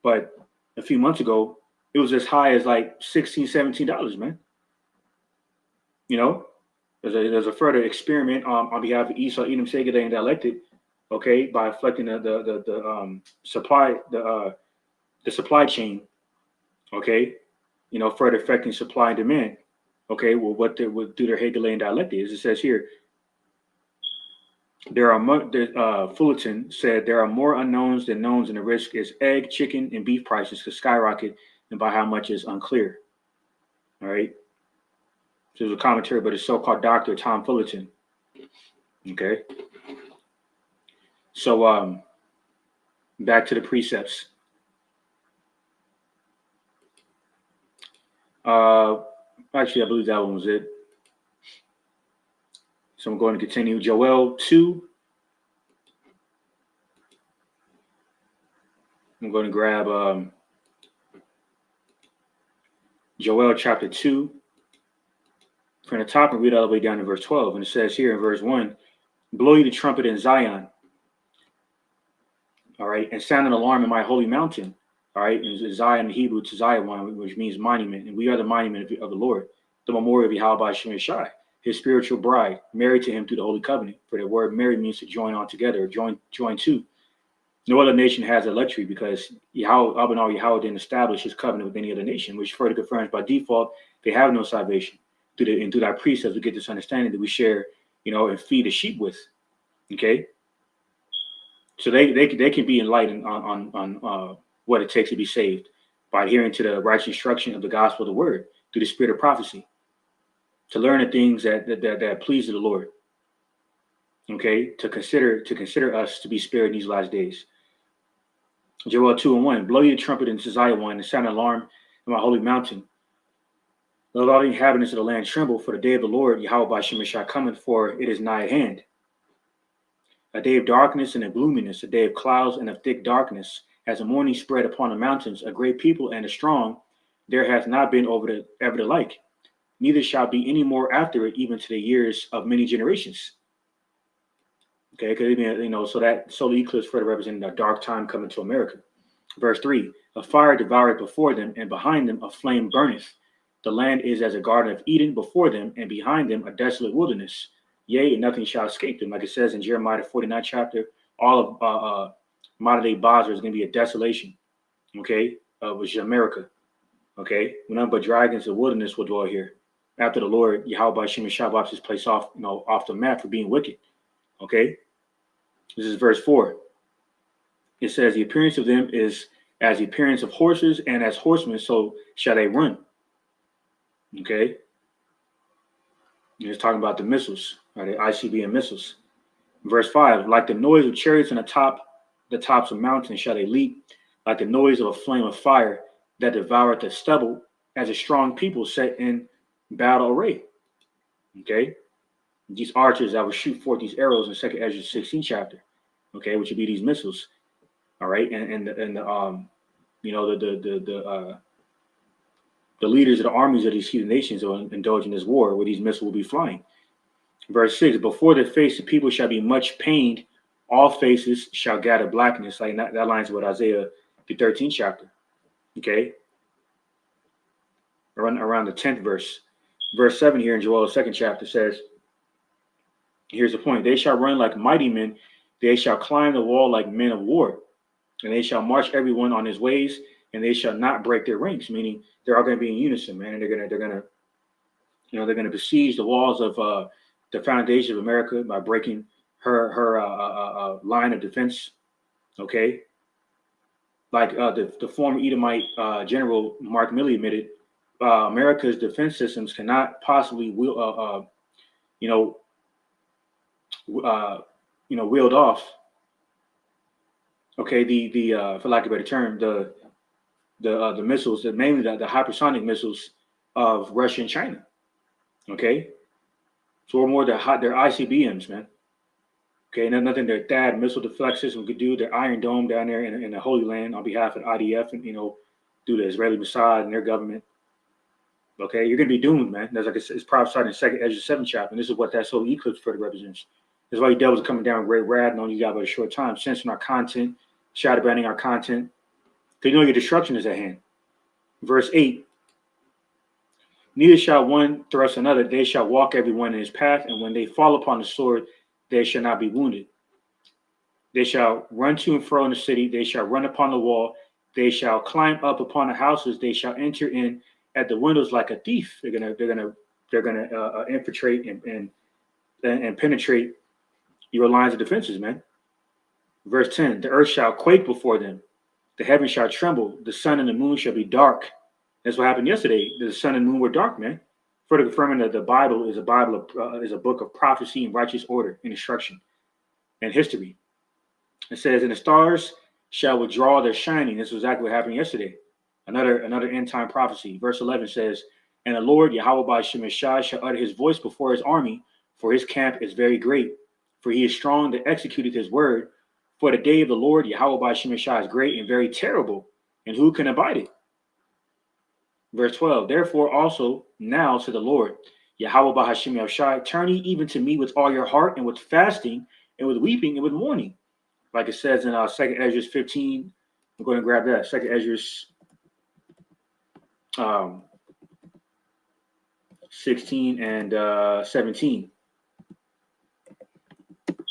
But a few months ago, it was as high as like $16, $17, man. You know, there's a further experiment on behalf of Esau Edom Segedeh and elected, okay, by affecting the supply chain, okay, you know, further affecting supply and demand. Okay, well, what do their Hegel and dialect is? It says here, Fullerton said there are more unknowns than knowns, and the risk is egg, chicken, and beef prices to skyrocket, and by how much is unclear. All right. So there's a commentary by the so-called Dr. Tom Fullerton. Okay. So back to the precepts. Actually, I believe that one was it. So I'm going to continue. Joel 2. I'm going to grab Joel chapter 2 from the top and read all the way down to verse 12. And it says here in verse 1, blow you the trumpet in Zion. All right. And sound an alarm in my holy mountain. All right. And Zion in Hebrew to Zion, which means monument. And we are the monument of the Lord, the memorial of Yahweh Shem Shai, his spiritual bride, married to him through the holy covenant. For the word marry means to join on together, or join to. No other nation has a luxury because Yahweh didn't establish his covenant with any other nation, which further confirms by default they have no salvation. Through our precepts, we get this understanding that we share, you know, and feed the sheep with. Okay, so they can be enlightened on what it takes to be saved by adhering to the righteous instruction of the gospel of the word through the spirit of prophecy, to learn the things that please the Lord. Okay, to consider us to be spared in these last days. Joel 2:1, blow you the trumpet in Zion and sound an alarm in my holy mountain. Let all the inhabitants of the land tremble, for the day of the Lord, Yahweh Shem Shai, cometh, for it is nigh at hand. A day of darkness and of gloominess, a day of clouds and of thick darkness, as the morning spread upon the mountains, a great people and a strong, there hath not been ever the like, neither shall be any more after it, even to the years of many generations. Okay, because you know, so that solar eclipse further representing a dark time coming to America. Verse 3, a fire devoureth before them, and behind them a flame burneth. The land is as a garden of Eden before them, and behind them a desolate wilderness. Yea, and nothing shall escape them. Like it says in Jeremiah 49 chapter, all of modern day Basra is going to be a desolation. Okay, which is America. Okay, none but dragons and wilderness will dwell here. After the Lord, Yahweh Shem Shai wipes his place off, you know, off the map for being wicked. Okay, this is verse 4. It says, the appearance of them is as the appearance of horses, and as horsemen, so shall they run. Okay. It's talking about the missiles, right? The ICBM missiles. Verse 5, like the noise of chariots on the tops of mountains shall they leap, like the noise of a flame of fire that devoureth the stubble, as a strong people set in battle array. Okay. These archers that will shoot forth these arrows in 2 Ezra 16 chapter. Okay, which would be these missiles. All right, and you know, the leaders of the armies of these heathen nations will indulge in this war where these missiles will be flying. Verse 6, before their face the people shall be much pained, all faces shall gather blackness. Like that lines with Isaiah the 13th chapter. Okay. Around the 10th verse. Verse 7 here in Joel's 2nd chapter says, here's the point. They shall run like mighty men. They shall climb the wall like men of war. And they shall march everyone on his ways, and they shall not break their ranks, meaning they're all going to be in unison, man. And they're gonna besiege the walls of the foundation of America by breaking her line of defense. Okay, like the former Edomite general Mark Milley admitted, America's defense systems cannot possibly wield off. Okay, the for lack of a better term, the missiles, mainly the hypersonic missiles of Russia and China. Okay, So we're more their ICBMs, man. Okay, nothing their THAAD missile deflect system could do. Their Iron Dome down there in the Holy Land on behalf of IDF and through the Israeli Mossad and their government. Okay, you're gonna be doomed, man. That's like it's prophesied in 2nd Ezra 7 chapter, and this is what that solar eclipse further represents. That's why the devils are coming down great wrath and on you guys by a short time, censoring our content, shadow banning our content. Because your destruction is at hand. Verse 8. Neither shall one thrust another, they shall walk every one in his path, and when they fall upon the sword, they shall not be wounded. They shall run to and fro in the city, they shall run upon the wall, they shall climb up upon the houses, they shall enter in at the windows like a thief. They're gonna infiltrate and penetrate your lines of defenses, man. Verse 10, the earth shall quake before them, the heavens shall tremble, the sun and the moon shall be dark. That's what happened yesterday. The sun and moon were dark, man. Further confirming that the Bible is a book of prophecy and righteous order and instruction and history. It says, and the stars shall withdraw their shining. This was exactly what happened yesterday. Another end time prophecy. Verse 11 says, and the Lord Yahweh by Shemeshai shall utter his voice before his army, for his camp is very great. For he is strong that executed his word. For the day of the Lord Yahweh by Shemeshai is great and very terrible, and who can abide it? Verse 12, therefore also now to the Lord, Yahweh Bahashim Yahushai, turn ye even to me with all your heart and with fasting and with weeping and with mourning. Like it says in 2nd Ezra 15, I'm going to grab that. 2nd Ezra 16 and 17. It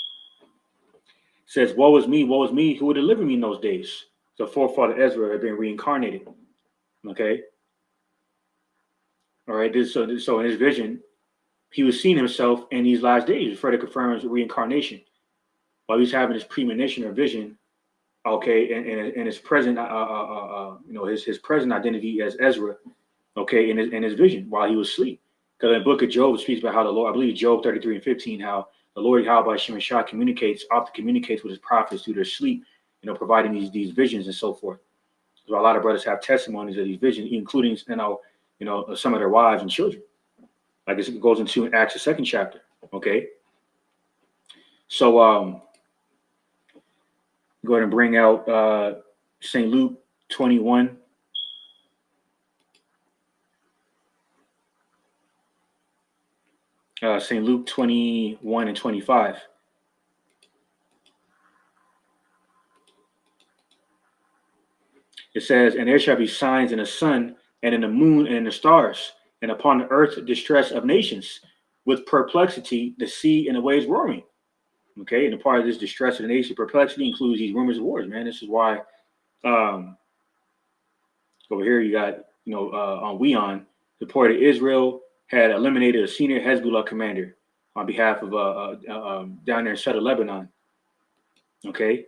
says, woe is me, who would deliver me in those days? The forefather Ezra had been reincarnated. Okay. All right, so in his vision, he was seeing himself in these last days. Further confirms reincarnation. While he's having his premonition or vision, okay, and his present, his present identity as Ezra, okay, in his vision while he was asleep. Because in the book of Job, it speaks about how the Lord, I believe Job 33 and 15, how the Lord Yahweh Shemeshah often communicates with his prophets through their sleep, providing these visions and so forth. So a lot of brothers have testimonies of these visions, including some of their wives and children. Like it goes into Acts the 2nd chapter. Okay. So go ahead and bring out St. Luke 21. St. Luke 21 and 25. It says, and there shall be signs in the sun and in the moon and in the stars, and upon the earth distress of nations, with perplexity the sea and the waves roaring. Okay, and a part of this distress of the nation, perplexity includes these rumors of wars, man. This is why over here you got, on WEON, the port of Israel had eliminated a senior Hezbollah commander on behalf of down there in southern Lebanon. Okay,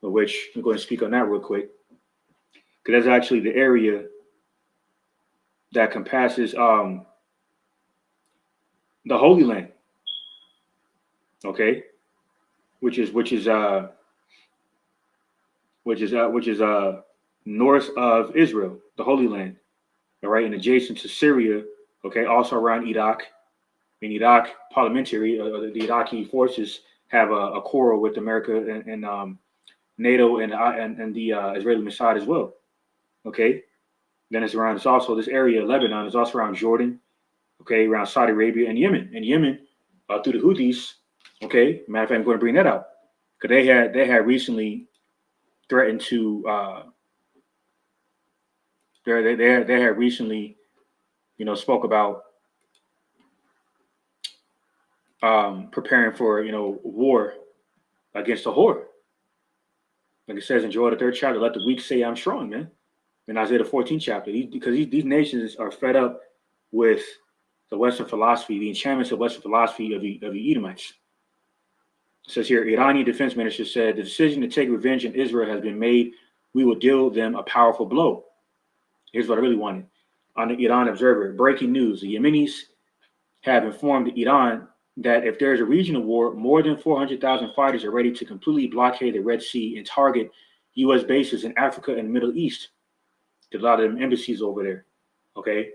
which I'm going to speak on that real quick, because that's actually the area that compasses the Holy Land. Okay, which is north of Israel, the Holy Land, all right, and adjacent to Syria. Okay, also around Iraq. In Iraq, parliamentary, the Iraqi forces have a quarrel with America and NATO and the Israeli Mossad as well. Okay, then it's also this area, Lebanon, is also around Jordan. Okay, around Saudi Arabia and Yemen. And Yemen, through the Houthis. Okay, matter of fact, I'm going to bring that out because they had recently threatened to. They had recently, spoke about preparing for war against the whore. Like it says in Joel the 3rd chapter, let the weak say I'm strong, man. In Isaiah the 14th chapter, because these nations are fed up with the Western philosophy, the enchantments of Western philosophy of the Edomites. It says here, Iranian defense minister said, the decision to take revenge in Israel has been made. We will deal them a powerful blow. Here's what I really wanted. On the Iran Observer, breaking news, the Yemenis have informed Iran that if there is a regional war, more than 400,000 fighters are ready to completely blockade the Red Sea and target U.S. bases in Africa and the Middle East. There's a lot of them embassies over there. Okay.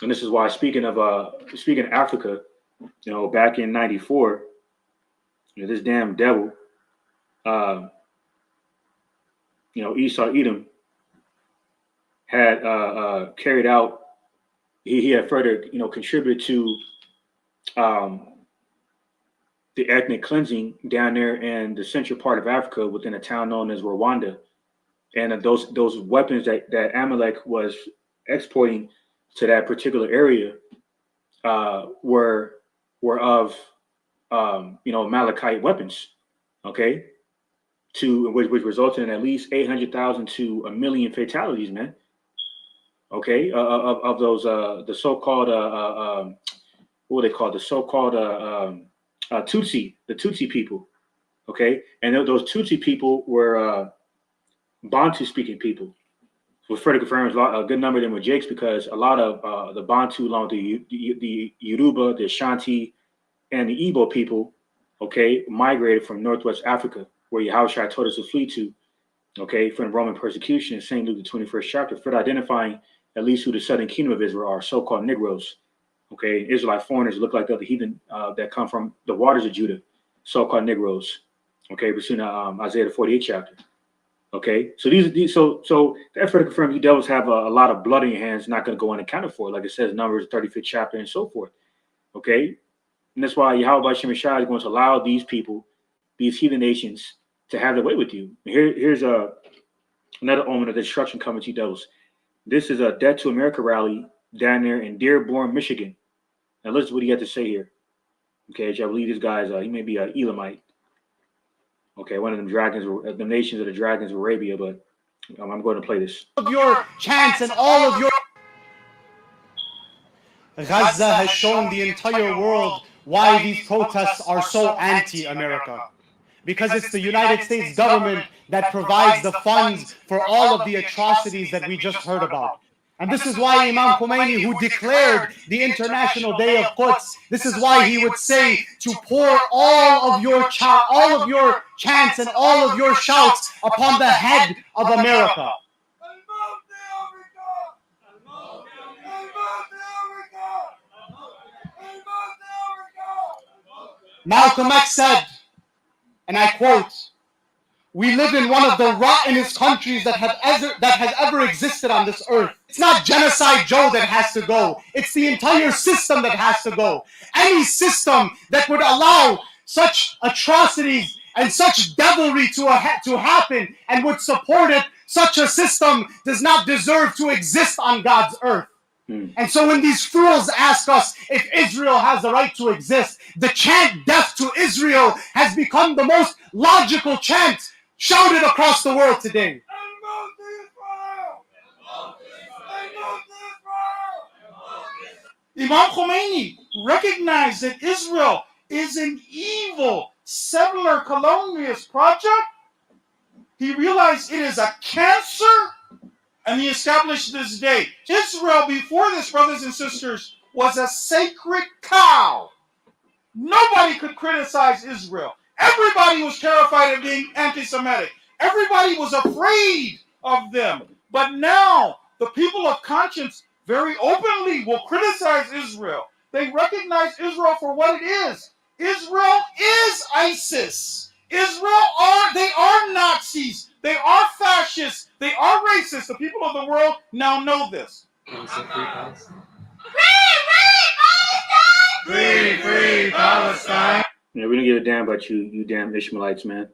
And this is why, speaking of Africa, back in '94, this damn devil, Esau Edom had carried out. He had further, contributed to the ethnic cleansing down there in the central part of Africa within a town known as Rwanda. And those weapons that Amalek was exporting to that particular area were of Amalekite weapons, okay, which resulted in at least 800,000 to 1 million fatalities, man. Okay, of those the so-called what are they called? The so-called Tutsi, the Tutsi people. Okay, and those Tutsi people were Bantu-speaking people. What further confirms a good number of them were Jakes, because a lot of the Bantu, along with the Yoruba, the Ashanti, and the Igbo people, okay, migrated from Northwest Africa, where Yahushua told us to flee to, okay, from Roman persecution in St. Luke, the 21st chapter, further identifying at least who the southern kingdom of Israel are, so-called Negroes, okay, Israelite foreigners look like the other heathen that come from the waters of Judah, so-called Negroes, okay, pursuing Isaiah the 48th chapter. Okay, so so that further confirms you devils have a lot of blood in your hands, not going to go unaccounted for, like it says Numbers 35th chapter and so forth. Okay, and that's why Yahweh Shem Shai is going to allow these people, these heathen nations, to have their way with you. Here's another omen of destruction coming to you devils. This is a Death to America rally down there in Dearborn, Michigan. Now listen to what he had to say here. Okay, I believe this guy's he may be an Elamite. Okay, one of them dragons, the nations of the dragons of Arabia, but I'm going to play this. Of your chants and all of your Gaza has shown the entire world why these protests are so anti-America. Because it's the United States government that provides the funds for all of the atrocities that we just heard about. And this is why Imam Khomeini, who declared the International Day of Quds, this is why he would say to pour all of your chants and all of your shouts upon the head of America. Malcolm X said, and I quote, "We live in one of the rottenest countries that has ever existed on this earth. It's not Genocide Joe that has to go. It's the entire system that has to go. Any system that would allow such atrocities and such devilry to happen and would support it, such a system does not deserve to exist on God's earth." And so when these fools ask us if Israel has the right to exist, the chant "Death to Israel" has become the most logical chant shouted across the world today. Imam Khomeini recognized that Israel is an evil settler colonialist project. He realized it is a cancer, and he established this day. Israel, before this, brothers and sisters, was a sacred cow. Nobody could criticize Israel. Everybody was terrified of being anti-Semitic. Everybody was afraid of them. But now, the people of conscience very openly will criticize Israel. They recognize Israel for what it is. Israel is ISIS. They are Nazis. They are fascists. They are racist. The people of the world now know this. Free Palestine! Yeah, we don't give a damn about you damn Ishmaelites, man.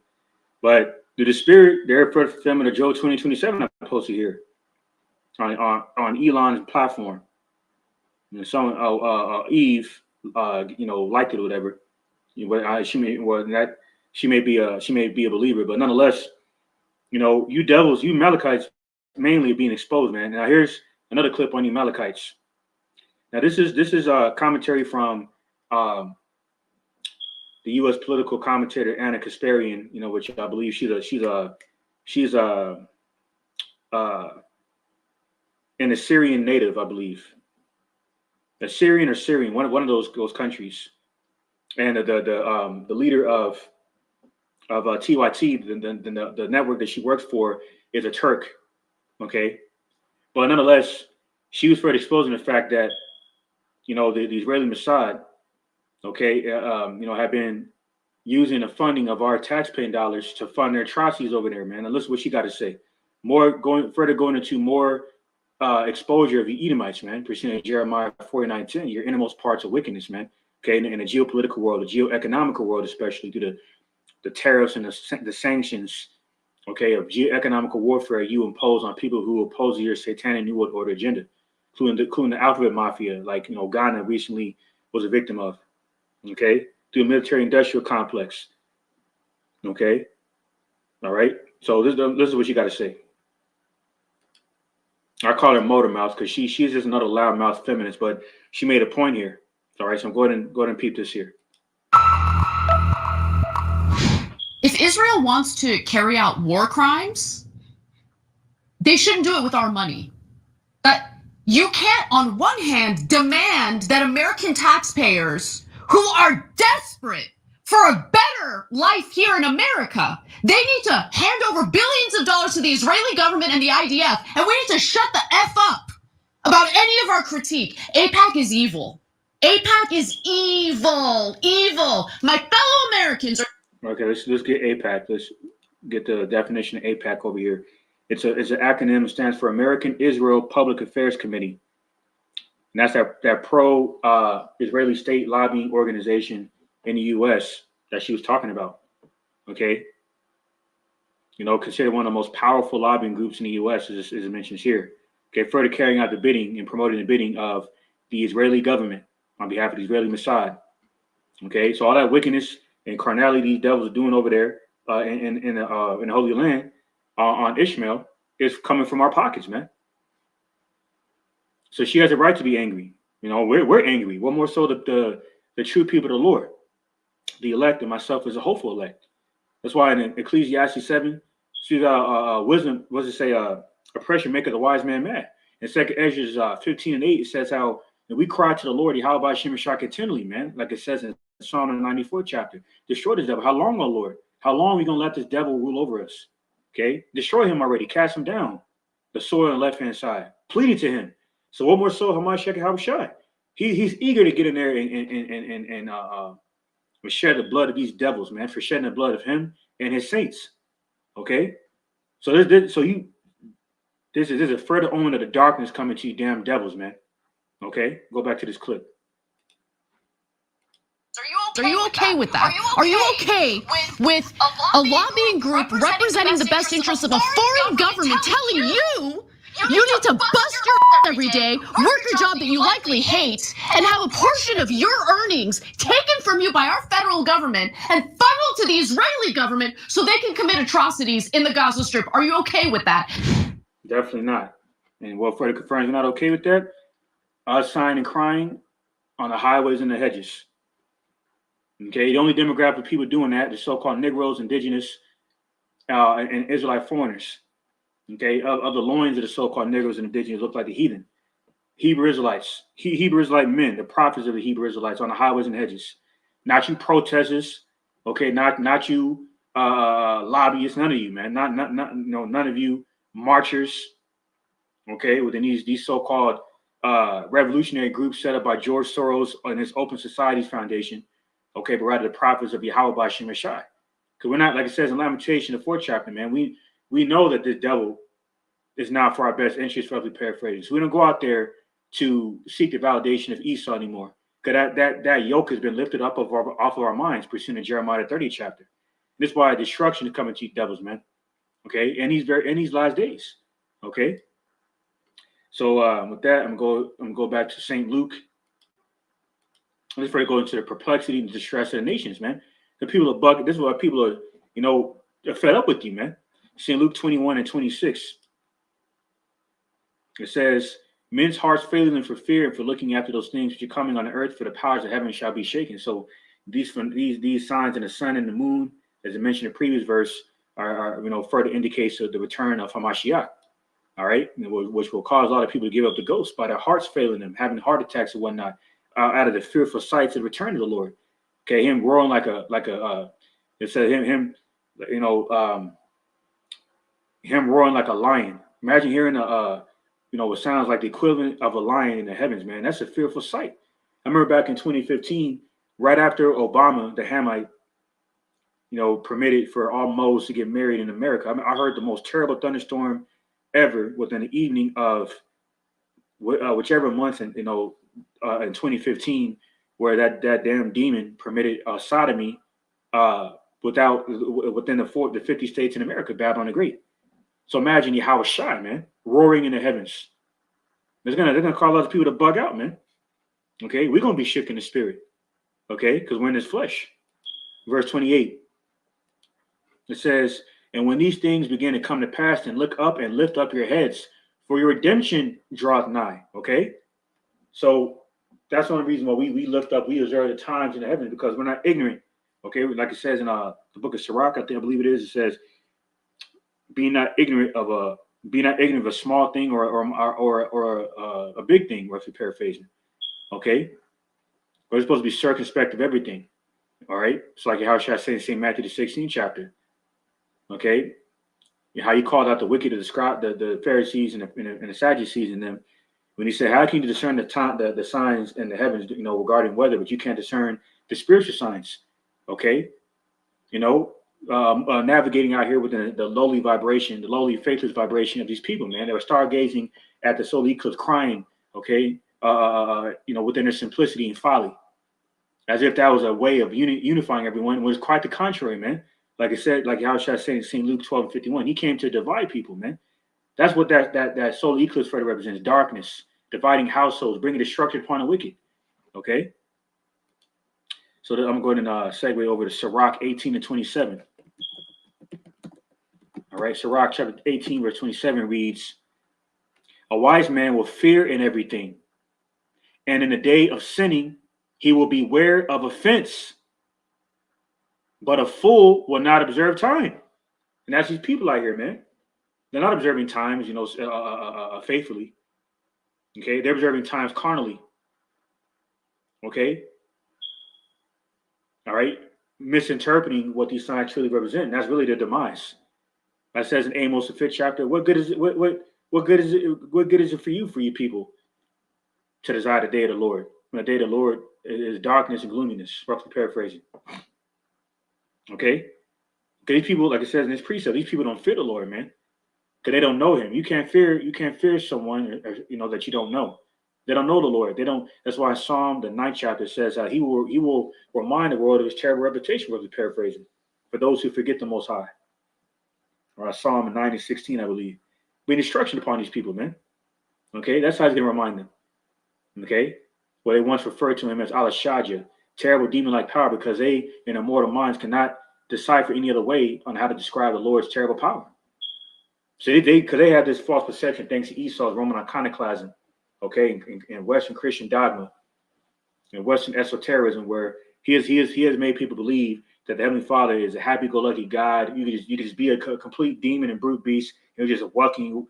But through the spirit, their fulfillment of Joel 20:27, I posted here on Elon's platform. And some Eve, liked it or whatever. She may be a believer, but nonetheless, you devils, you Amalekites, mainly being exposed, man. Now here's another clip on you Amalekites. Now this is a commentary from the U.S. political commentator Anna Kasparian, which I believe she's an Assyrian native, I believe. Assyrian or Syrian, one of those countries, and the leader of TYT, the network that she works for, is a Turk. Okay, but nonetheless, she was further exposing the fact that the Israeli Mossad okay, have been using the funding of our taxpaying dollars to fund their atrocities over there, man. And listen what she got to say. Going into more exposure of the Edomites, man. Pursuing Jeremiah 49:10, your innermost parts of wickedness, man. Okay, in the geopolitical world, the geoeconomical world, especially through the tariffs and the sanctions, okay, of geoeconomical warfare you impose on people who oppose your satanic New World Order agenda, including the alphabet mafia, like Ghana recently was a victim of, okay, through a military-industrial complex, okay, all right. So this is what you got to say. I call her motor mouth because she's just another loudmouth feminist, but she made a point here. All right, so go ahead and peep this here. If Israel wants to carry out war crimes, they shouldn't do it with our money. But you can't, on one hand, demand that American taxpayers who are desperate for a better life here in America, they need to hand over billions of dollars to the Israeli government and the IDF, and we need to shut the F up about any of our critique. AIPAC is evil. AIPAC is evil. Evil. My fellow Americans are... Okay, let's get AIPAC. Let's get the definition of AIPAC over here. It's an acronym. It stands for American Israel Public Affairs Committee, and that's that pro Israeli state lobbying organization in the U.S. that she was talking about. Okay, considered one of the most powerful lobbying groups in the U.S. as it mentions here. Okay, further carrying out the bidding and promoting the bidding of the Israeli government on behalf of the Israeli Mossad. Okay, so all that wickedness and carnality these devils are doing over there in the Holy Land on Ishmael is coming from our pockets, man. So she has a right to be angry. We're angry. What more so the true people of the Lord, the elect, and myself as a hopeful elect. That's why in Ecclesiastes 7, she's wisdom. What does it say? Oppression maketh the wise man mad. In 2 Ezra 15:8, it says how we cry to the Lord, Yahweh Shem Shah continually, man. Like it says in Psalm 94 chapter, destroy this devil. How long, O Lord? How long are we gonna let this devil rule over us? Okay, destroy him already. Cast him down. The sword on the left hand side. Pleading to him. So what more so? Hamashiach Habashai. He's eager to get in there and shed the blood of these devils, man, for shedding the blood of him and his saints. Okay, so this is a further omen of the darkness coming to you, damn devils, man. Okay, go back to this clip. Are you okay with that? Are you okay with a lobbying group representing the best interests of a foreign government telling you need to bust your ass every day, work a job that you likely hate, and have a portion of your earnings taken from you by our federal government and funneled to the Israeli government so they can commit atrocities in the Gaza Strip? Are you okay with that? Definitely not. And what further confirms we're not okay with that? Us sighing and crying on the highways and the hedges. Okay, the only demographic of people doing that, the so-called Negroes, indigenous, and Israelite foreigners. Okay, of the loins of the so-called Negroes and indigenous look like the heathen. Hebrew Israelites, Hebrew Israelite men, the prophets of the Hebrew Israelites on the highways and hedges. Not you protesters, okay, not you lobbyists, none of you, man. None of you marchers, okay, within these so-called revolutionary groups set up by George Soros and his Open Societies Foundation. Okay, but rather the prophets of Yahweh Shem Shai. Because we're not, like it says in Lamentation, the 4th chapter, man, we know that this devil is not for our best interest, roughly paraphrasing. So we don't go out there to seek the validation of Esau anymore. Because that yoke has been lifted up off of our minds, pursuing the Jeremiah 30 chapter. And this is why destruction is coming to you devils, man. Okay, in these last days. Okay. So with that, I'm gonna go back to St. Luke. Let's first go into the perplexity and distress of the nations, man. The people are bugging. This is why people are, they're fed up with you, man. St. Luke 21:26. It says, men's hearts failing them for fear and for looking after those things which are coming on the earth, for the powers of heaven shall be shaken. So these signs in the sun and the moon, as I mentioned in the previous verse, are further indicates of the return of Hamashiach. All right, which will cause a lot of people to give up the ghost by their hearts failing them, having heart attacks and whatnot, out of the fearful sights of the return of the Lord. Okay, him roaring like a it said him roaring like a lion. Imagine hearing what sounds like the equivalent of a lion in the heavens, man. That's a fearful sight. I remember back in 2015 right after Obama, the Hamite, permitted for all modes to get married in America. I mean, I heard the most terrible thunderstorm ever within the evening of whichever month in 2015, where that damn demon permitted sodomy within the 50 states in America, Babylon the Great. So imagine Yahweh Shai, man, roaring in the heavens. They're gonna call other people to bug out, man. Okay, we're gonna be shook in the spirit. Okay, because we're in this flesh. Verse 28. It says, and when these things begin to come to pass, then look up and lift up your heads, for your redemption draweth nigh. Okay, so that's the only reason why we lift up, we observe the times in the heavens, because we're not ignorant. Okay, like it says in the book of Sirach, I believe it is. It says, be not ignorant of a small thing or a big thing, roughly paraphrasing. Okay, we're supposed to be circumspect of everything. All right, it's like how should I say in St. Matthew the 16th chapter. Okay, how he called out the wicked to describe the Pharisees and the Sadducees and them, when he said, how can you discern the signs in the heavens, regarding weather, but you can't discern the spiritual signs? Okay, navigating out here with the lowly vibration, the lowly faithless vibration of these people, man. They were stargazing at the solar eclipse, crying, okay, within their simplicity and folly, as if that was a way of unifying everyone. It was quite the contrary, man. Like I said, like how should I say in St. Luke 12:51, he came to divide people, man. That's what that solar eclipse further represents: darkness, dividing households, bringing destruction upon the wicked. Okay. So I'm going to segue over to Sirach 18-27. All right, Sirach chapter 18, verse 27 reads, a wise man will fear in everything, and in the day of sinning, he will beware of offense. But a fool will not observe time. And that's these people out here, man. They're not observing times, faithfully. Okay, they're observing times carnally. Okay. All right, misinterpreting what these signs truly represent. And that's really their demise. That says in Amos the 5th chapter, what good is it? What good is it? What good is it for you people, to desire the day of the Lord? When the day of the Lord is darkness and gloominess, roughly paraphrasing. Okay, these people, like it says in this precept, these people don't fear the Lord, man, because they don't know Him. You can't fear someone, that you don't know. They don't know the Lord. They don't. That's why Psalm the 9th chapter says He will remind the world of His terrible reputation, roughly paraphrasing, for those who forget the Most High. Or Psalm 9:16, I believe, bring destruction upon these people, man. Okay, that's how He's gonna remind them. Okay, well, they once referred to Him as Al-Shaja, terrible demon-like power, because they, in their mortal minds, cannot decipher any other way on how to describe the Lord's terrible power. So because they have this false perception, thanks to Esau's Roman iconoclasm, okay, in Western Christian dogma, in Western esotericism, where he has made people believe that the Heavenly Father is a happy-go-lucky God. You could just be a complete demon and brute beast. He'll just welcome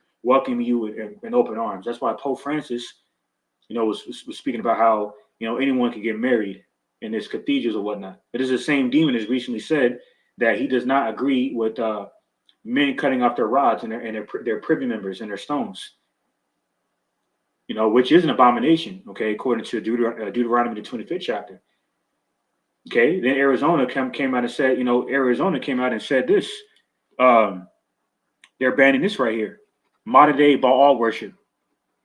you in open arms. That's why Pope Francis, was speaking about how anyone can get married in his cathedrals or whatnot. But it's the same demon has recently said that he does not agree with men cutting off their rods and their privy members and their stones. Which is an abomination, okay, according to Deuteronomy the 25th chapter. Okay, then Arizona came out and said, this. They're banning this right here. Modern day Baal worship.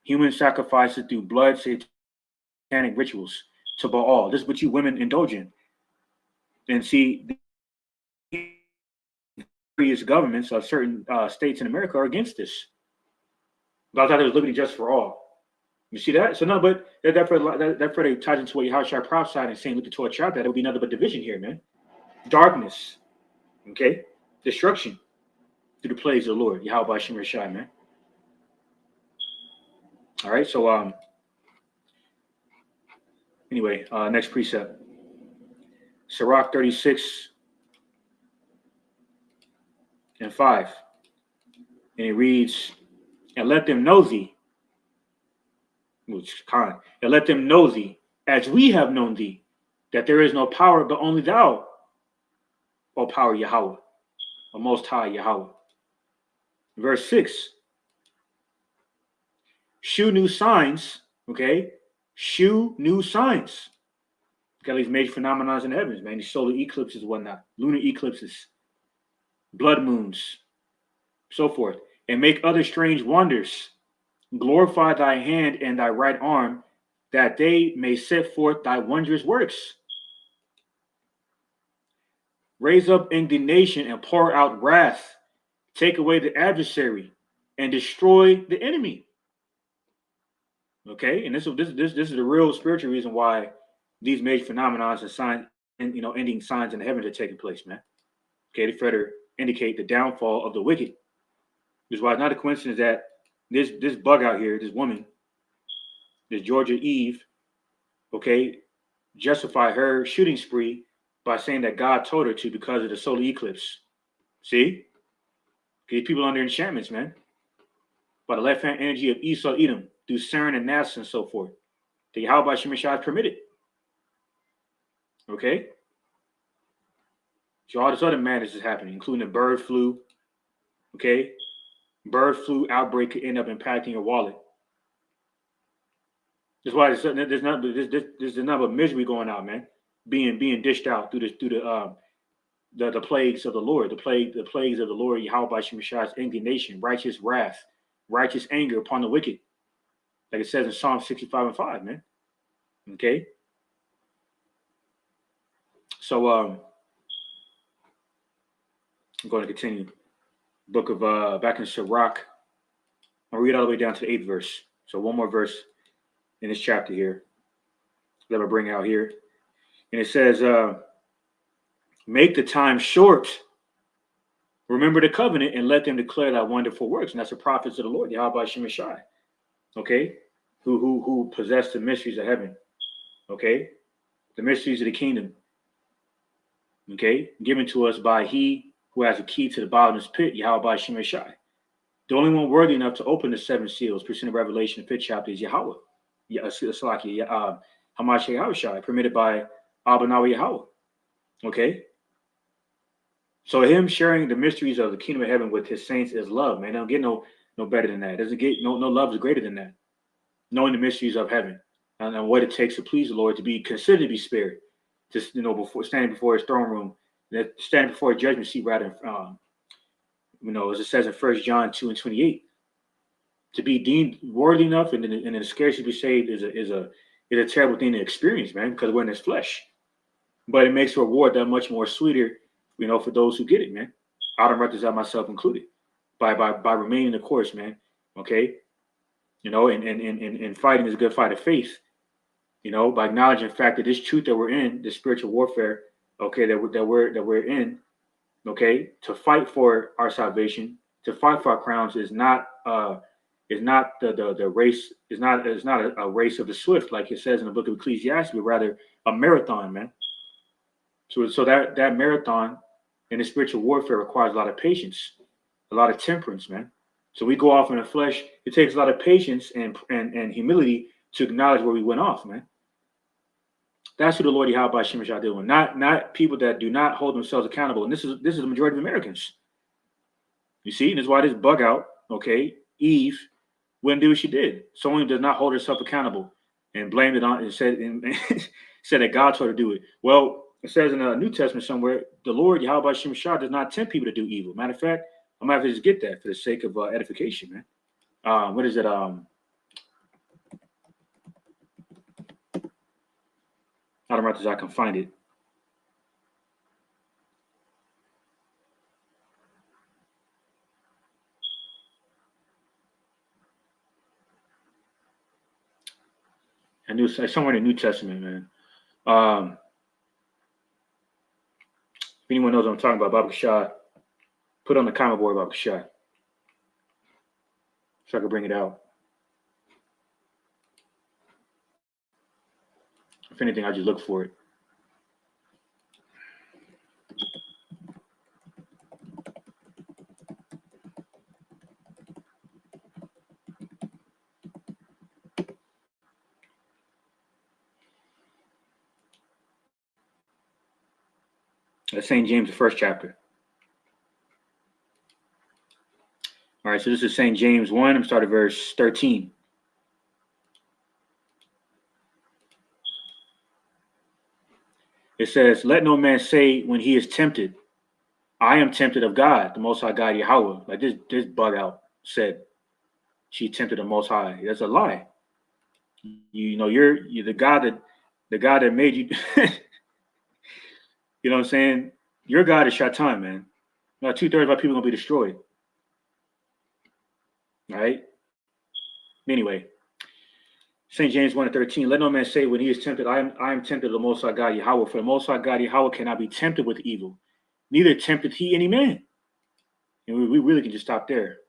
Human sacrifices through blood, satanic rituals to Baal. This is what you women indulge in. And see, various governments of certain states in America are against this. But I thought it was liberty just for all. You see that? So no, but that further ties into what Yahushua prophesied in St. Luke the 12th chapter. There will be nothing but division here, man. Darkness, okay, destruction through the plagues of the Lord, Yahweh Hashem Rishai, man. All right, so anyway, next precept, Sirach 36:5, and it reads, and let them know thee. And let them know thee, as we have known thee, that there is no power but only thou, O power Yahweh, O Most High Yahweh. Verse 6. Shew new signs, okay? Shew new signs. Got these major phenomena in the heavens, man. These solar eclipses, whatnot, lunar eclipses, blood moons, so forth, and make other strange wonders. Glorify thy hand and thy right arm, that they may set forth thy wondrous works. Raise up indignation and pour out wrath. Take away the adversary and destroy the enemy. Okay, and this is the real spiritual reason why these major phenomena and signs and ending signs in the heavens are taking place, man. Okay, to further indicate the downfall of the wicked. This is why it's not a coincidence that this bug out here, this woman, this Georgia Eve, okay, justify her shooting spree by saying that God told her to because of the solar eclipse. See? Okay, people under enchantments, man. By the left-hand energy of Esau, Edom, through CERN and NASA and so forth. The Yahweh Shemashah is permitted. Okay? So all this other madness is happening, including the bird flu. Okay? Bird flu outbreak could end up impacting your wallet. That's why there's not but misery going out, man. Being dished out through the plagues of the Lord, the plagues of the Lord, Yahweh Shemashah's indignation, righteous wrath, righteous anger upon the wicked. Like it says in Psalm 65:5, man. Okay. So I'm going to continue. Book of back in Sirach. I'll read all the way down to the 8th verse. So one more verse in this chapter here that I bring out here. And it says, make the time short. Remember the covenant and let them declare thy wonderful works. And that's the prophets of the Lord, Yahweh Shemashah. Okay? Who possess the mysteries of heaven. Okay? The mysteries of the kingdom. Okay? Given to us by he who has a key to the bottomless pit, Yahweh Shemashah. The only one worthy enough to open the 7 seals, percent of Revelation, the 5th chapter, is Yahweh. Hamash Yahushai, permitted by Abanawi Yahweh. Okay? So him sharing the mysteries of the kingdom of heaven with his saints is love, man. Don't get no better than that. Doesn't get no love is greater than that. Knowing the mysteries of heaven and what it takes to please the Lord, to be considered to be spared, just before standing before his throne room, that standing before a judgment seat, rather, as it says in 1 John 2:28, to be deemed worthy enough and then to scarcely be saved is a terrible thing to experience, man, because we're in this flesh. But it makes the reward that much more sweeter, for those who get it, man. I don't represent myself included by remaining the course, man. Okay. And fighting is a good fight of faith, by acknowledging the fact that this truth that we're in, this spiritual warfare, okay, that we're in, okay, to fight for our salvation, to fight for our crowns is not the race, is not a race of the swift, like it says in the book of Ecclesiastes, but rather a marathon, man. So that marathon in the spiritual warfare requires a lot of patience, a lot of temperance, man. So we go off in the flesh. It takes a lot of patience and humility to acknowledge where we went off, man. That's who the Lord Yahweh Shemashah deal with. Not people that do not hold themselves accountable. And this is the majority of Americans. You see, and this is why this bug out, okay, Eve wouldn't do what she did. Someone who does not hold herself accountable and blamed it on and said that God told her to do it. Well, it says in the New Testament somewhere, the Lord Yahweh Shemashah does not tempt people to do evil. Matter of fact, I'm gonna have to just get that for the sake of edification, man. What is it? I don't know if I can find it. I knew somewhere in the New Testament, man. If anyone knows what I'm talking about, Baba Shah, put on the comment board, Baba Shah, so I can bring it out. If anything, I just look for it. That's St. James, the 1st chapter. All right, so this is St. James 1. I'm starting at verse 13. It says, "Let no man say when he is tempted, I am tempted of God, the Most High God Yahweh." Like this bug out said, she tempted the Most High. That's a lie. You know, you're the God that made you. You know what I'm saying? Your God is Shaitan, man. Now 2/3 of our people are gonna be destroyed. All right. Anyway, St. James 1:13. Let no man say when he is tempted, I am tempted of the Most High God Yahweh. For the Most High God Yahweh cannot be tempted with evil, neither tempted he any man. And we really can just stop there.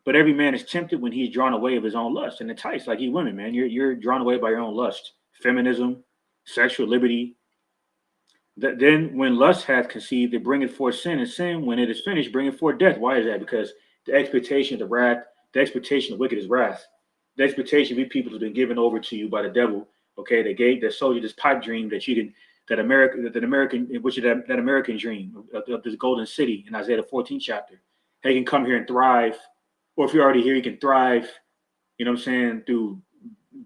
But every man is tempted when he's drawn away of his own lust and enticed, like you women, man. You're drawn away by your own lust, feminism, sexual liberty. Then when lust hath conceived, it bringeth forth sin, and sin, when it is finished, bringeth forth death. Why is that? Because the expectation of the expectation of wicked is wrath. The expectation of people has been given over to you by the devil. Okay, they sold you this pipe dream that that American dream of this golden city in Isaiah the 14th chapter. Hey, you can come here and thrive, or if you're already here, you can thrive. You know what I'm saying, through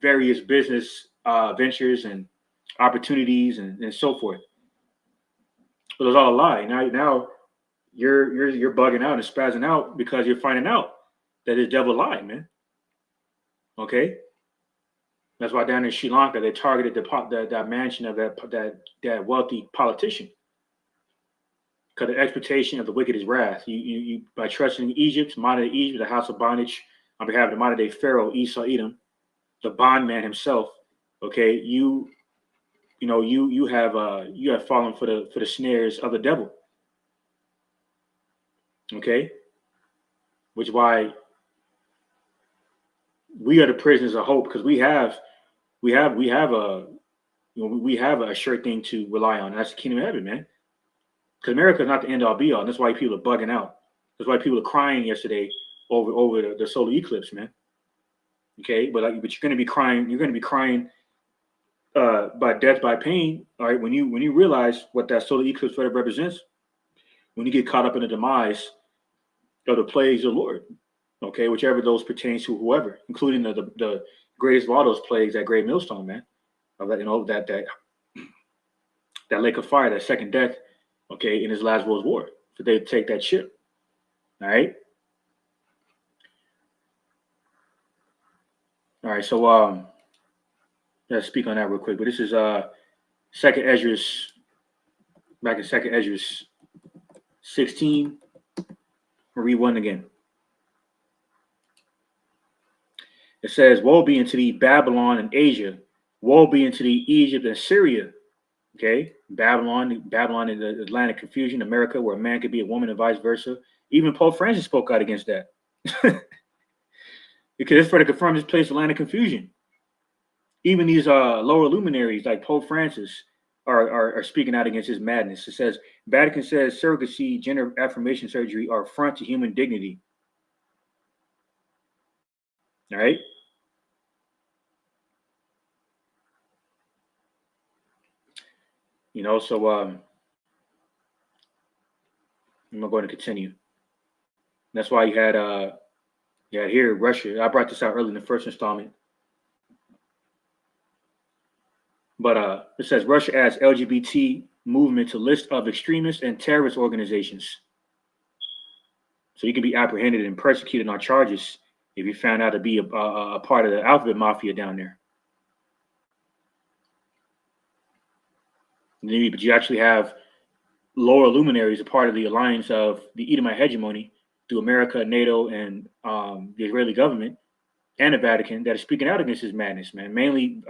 various business ventures and opportunities and so forth. But it's all a lie. Now you're bugging out and spazzing out because you're finding out that this devil lied, man. Okay, that's why down in Sri Lanka they targeted that mansion of that wealthy politician because the expectation of the wicked is wrath. You by trusting Egypt, modern day Egypt, the house of bondage, on behalf of the modern day Pharaoh Esau Edom, the bondman himself. Okay, you have fallen for the snares of the devil. Okay, which is why we are the prisoners of hope, because we have a sure thing to rely on. That's the kingdom of heaven, man. Because America is not the end all be all. And that's why people are bugging out. That's why people are crying yesterday over the solar eclipse, man. Okay, but you're going to be crying. You're going to be crying by death, by pain. All right, when you realize what that solar eclipse represents, when you get caught up in the demise of the plagues of the Lord. Okay, whichever those pertains to whoever, including the greatest of all those plagues, that great millstone, man. That lake of fire, that second death. Okay, in his last World War, so they take that ship. All right. All right. So let's speak on that real quick. But this is Second Esdras, back in Second Esdras 16. I'll read one again. It says, "Woe be unto thee, Babylon and Asia. Woe be unto thee, Egypt and Syria." Okay, Babylon in the Atlantic confusion, America, where a man could be a woman and vice versa. Even Pope Francis spoke out against that. Because it's for to confirm this place Atlantic confusion. Even these lower luminaries like Pope Francis are speaking out against his madness. It says, Vatican says surrogacy, gender affirmation surgery are affront to human dignity. All right. So I'm going to continue. That's why you had here Russia. I brought this out early in the first installment. But it says Russia adds LGBT movement to list of extremist and terrorist organizations. So you can be apprehended and persecuted on charges if you found out to be a part of the alphabet mafia down there. But you actually have lower luminaries, a part of the alliance of the Edomite hegemony through America, NATO, and the Israeli government and the Vatican that are speaking out against this madness, man. Mainly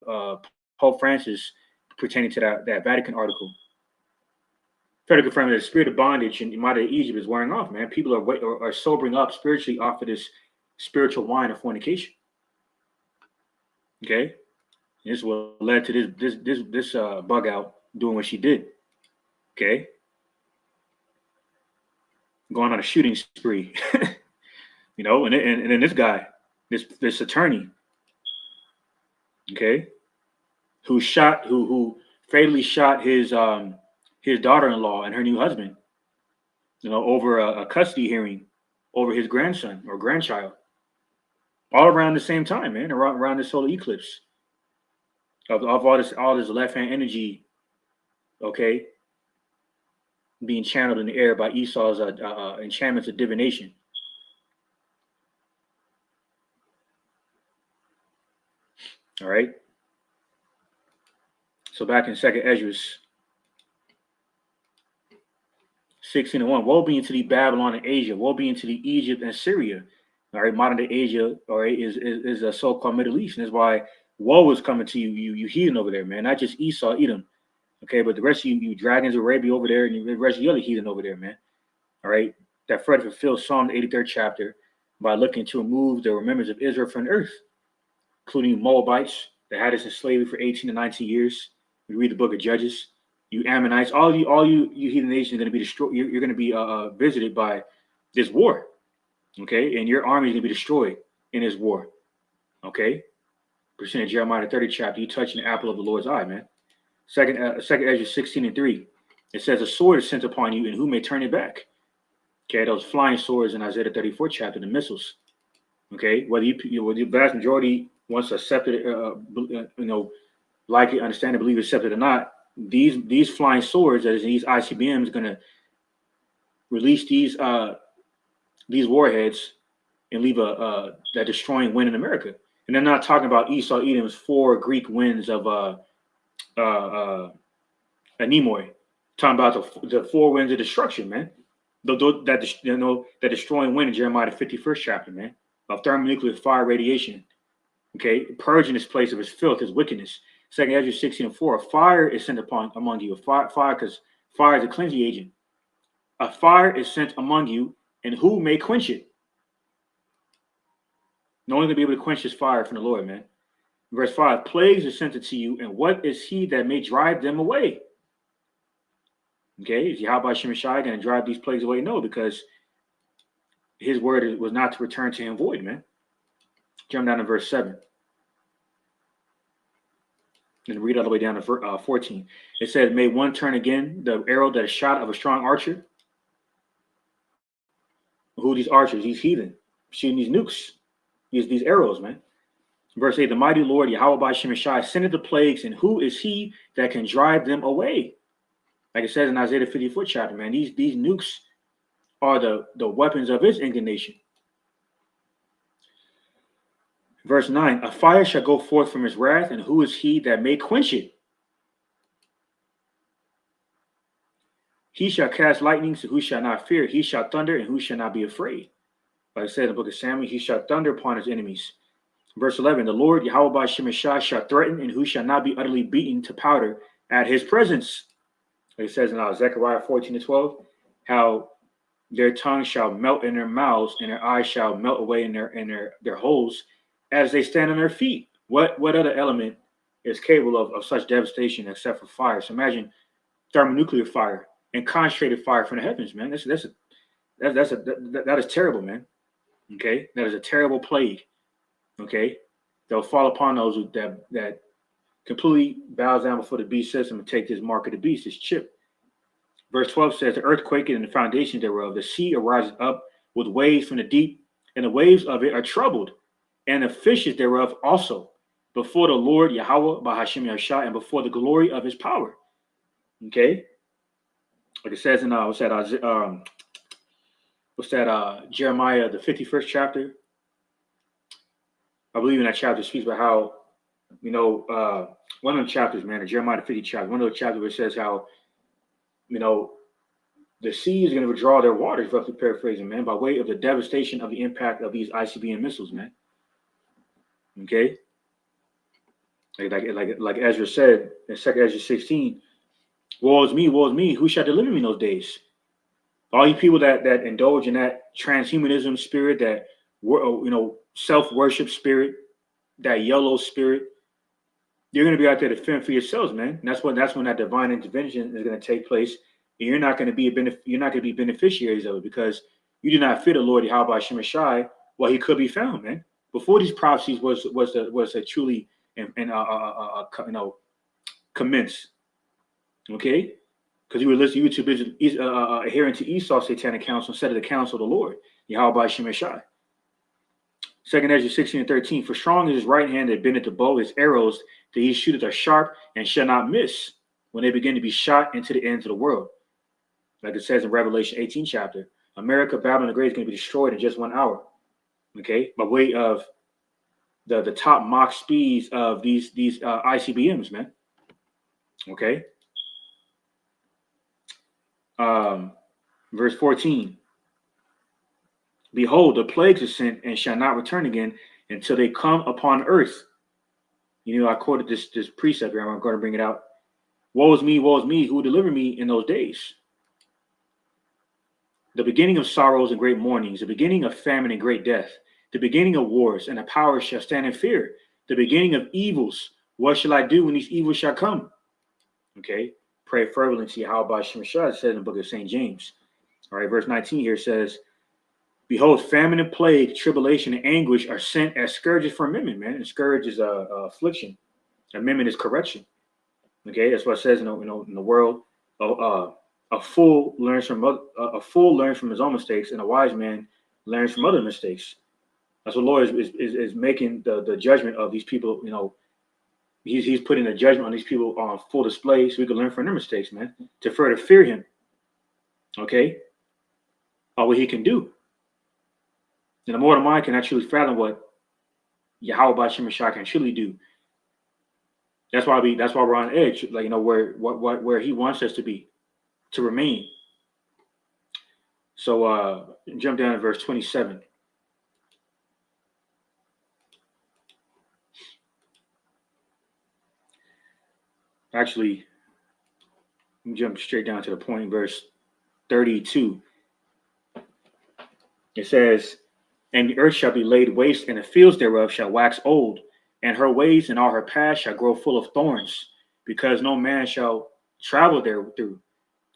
Pope Francis pertaining to that Vatican article. Try to confirm that the spirit of bondage in modern Egypt is wearing off, man. People are sobering up spiritually off of this spiritual wine of fornication. Okay. This is what led to this bug out doing what she did. Okay. Going on a shooting spree. And then this guy, this attorney, okay, who fatally shot his daughter-in-law and her new husband, over a custody hearing over his grandson or grandchild, all around the same time, man, around the solar eclipse. of all this left hand energy, okay, being channeled in the air by Esau's enchantments of divination. All right. So back in 2nd Esdras 16:1, woe be unto thee, Babylon and Asia, woe be unto thee, Egypt and Syria. All right, modern day Asia, all right, is a so-called Middle East, and that's why woe is coming to you heathen over there, man. Not just Esau, Edom, okay, but the rest of you dragons of Arabia over there, and the rest of the other heathen over there, man. All right, that further fulfills Psalm 83rd chapter by looking to remove the remembrance of Israel from the earth, including Moabites that had us in slavery for 18 to 19 years. We read the book of Judges. You Ammonites, all you heathen nations are going to be destroyed. You're going to be visited by this war, okay? And your army is going to be destroyed in this war, okay? Percent of Jeremiah 30 chapter, you touching the apple of the Lord's eye, man. Second Ezra 16:3, it says a sword is sent upon you, and who may turn it back? Okay, those flying swords in Isaiah 34 chapter, the missiles. Okay, whether the vast majority wants to accept it, like it, understand it, believe it, accept it or not, these flying swords, that is, these ICBMs, going to release these warheads and leave that destroying wind in America. And they're not talking about Esau Edom's 4 Greek winds of Nimoy. Talking about the 4 winds of destruction, man. That destroying wind in Jeremiah 51st chapter, man, of thermonuclear fire radiation. Okay, purging this place of its filth, its wickedness. 2nd Ezra 16:4, a fire is sent among you. A fire, because fire is a cleansing agent. A fire is sent among you, and who may quench it? No one can be able to quench this fire from the Lord, man. Verse 5, plagues are sent to you, and what is he that may drive them away? Okay, is Yahweh Shemashai going to drive these plagues away? No, because his word was not to return to him void, man. Jump down to verse 7. And read all the way down to 14. It says, may one turn again the arrow that is shot of a strong archer? Who are these archers? These heathen shooting these nukes, these arrows, man. Verse 8, the mighty Lord Yahweh by Shemashai sendeth the plagues, and who is he that can drive them away? Like it says in Isaiah 54 chapter, man, these nukes are the weapons of his indignation. Verse 9, a fire shall go forth from his wrath, and who is he that may quench it? He shall cast lightnings, and who shall not fear? He shall thunder, and who shall not be afraid? Like I said in the book of Samuel, he shall thunder upon his enemies. Verse 11, the Lord Yahweh by Shemashai shall threaten, and who shall not be utterly beaten to powder at his presence. Like it says in Zechariah 14:12, how their tongue shall melt in their mouths, and their eyes shall melt away in their holes, as they stand on their feet. What other element is capable of such devastation except for fire? So imagine thermonuclear fire and concentrated fire from the heavens, man. That is terrible, man. Okay, that is a terrible plague. Okay, they'll fall upon those that completely bows down before the beast system and take this mark of the beast, this chip. Verse 12 says, the earth quaketh and the foundation thereof, the sea arises up with waves from the deep, and the waves of it are troubled, and the fishes thereof also, before the Lord Yahweh by Hashem Yahshua, and before the glory of his power. Okay, like it says in Jeremiah the 51st chapter. I believe in that chapter speaks about how, one of the chapters, man, the Jeremiah the 50 chapter, one of the chapters where it says how, the sea is going to withdraw their waters, roughly paraphrasing, man, by way of the devastation of the impact of these ICBM missiles, man. Okay, like Ezra said in 2nd Ezra 16, woe is me, who shall deliver me in those days? All you people that indulge in that transhumanism spirit, that self-worship spirit, that yellow spirit, you're going to be out there to fend for yourselves, man. And that's when that divine intervention is going to take place. And you're not going to be beneficiaries of it, because you do not fear the Lord Yahweh Shemashai while he could be found, man. Before these prophecies was a truly commence, okay? Because you were too busy adhering to Esau's satanic counsel instead of the counsel of the Lord Yahweh Shemashai. Second Ezra 16 and 13. For strong is his right hand that bendeth the bow, his arrows that he shooteth are sharp and shall not miss when they begin to be shot into the ends of the world. Like it says in Revelation 18 chapter. America, Babylon the Great is going to be destroyed in just 1 hour. Okay, by way of the top Mach speeds of these ICBMs, man. Okay. Verse 14. Behold, the plagues are sent and shall not return again until they come upon earth. You know, I quoted this precept here. I'm going to bring it out. Woe is me, who will deliver me in those days? The beginning of sorrows and great mournings, the beginning of famine and great death, the beginning of wars, and the powers shall stand in fear. The beginning of evils. What shall I do when these evils shall come? Okay. Pray fervently, how about Shemashah said in the book of St. James. All right, verse 19 here says, behold, famine and plague, tribulation and anguish are sent as scourges for amendment, man. And scourge is affliction. Amendment is correction. Okay, that's what it says in the world. A fool learns from his own mistakes, and a wise man learns from other mistakes. That's what the Lord is making the judgment of these people. You know, he's putting the judgment on these people on full display, so we can learn from their mistakes, man, to further fear him. Okay, what he can do. And the mortal mind can actually fathom what Yahweh Shemashah can truly do. That's why we're on edge, like, you know, where he wants us to be, to remain. So jump down to verse 27. Actually, jump straight down to the point, verse 32. It says, and the earth shall be laid waste, and the fields thereof shall wax old, and her ways and all her paths shall grow full of thorns, because no man shall travel there through.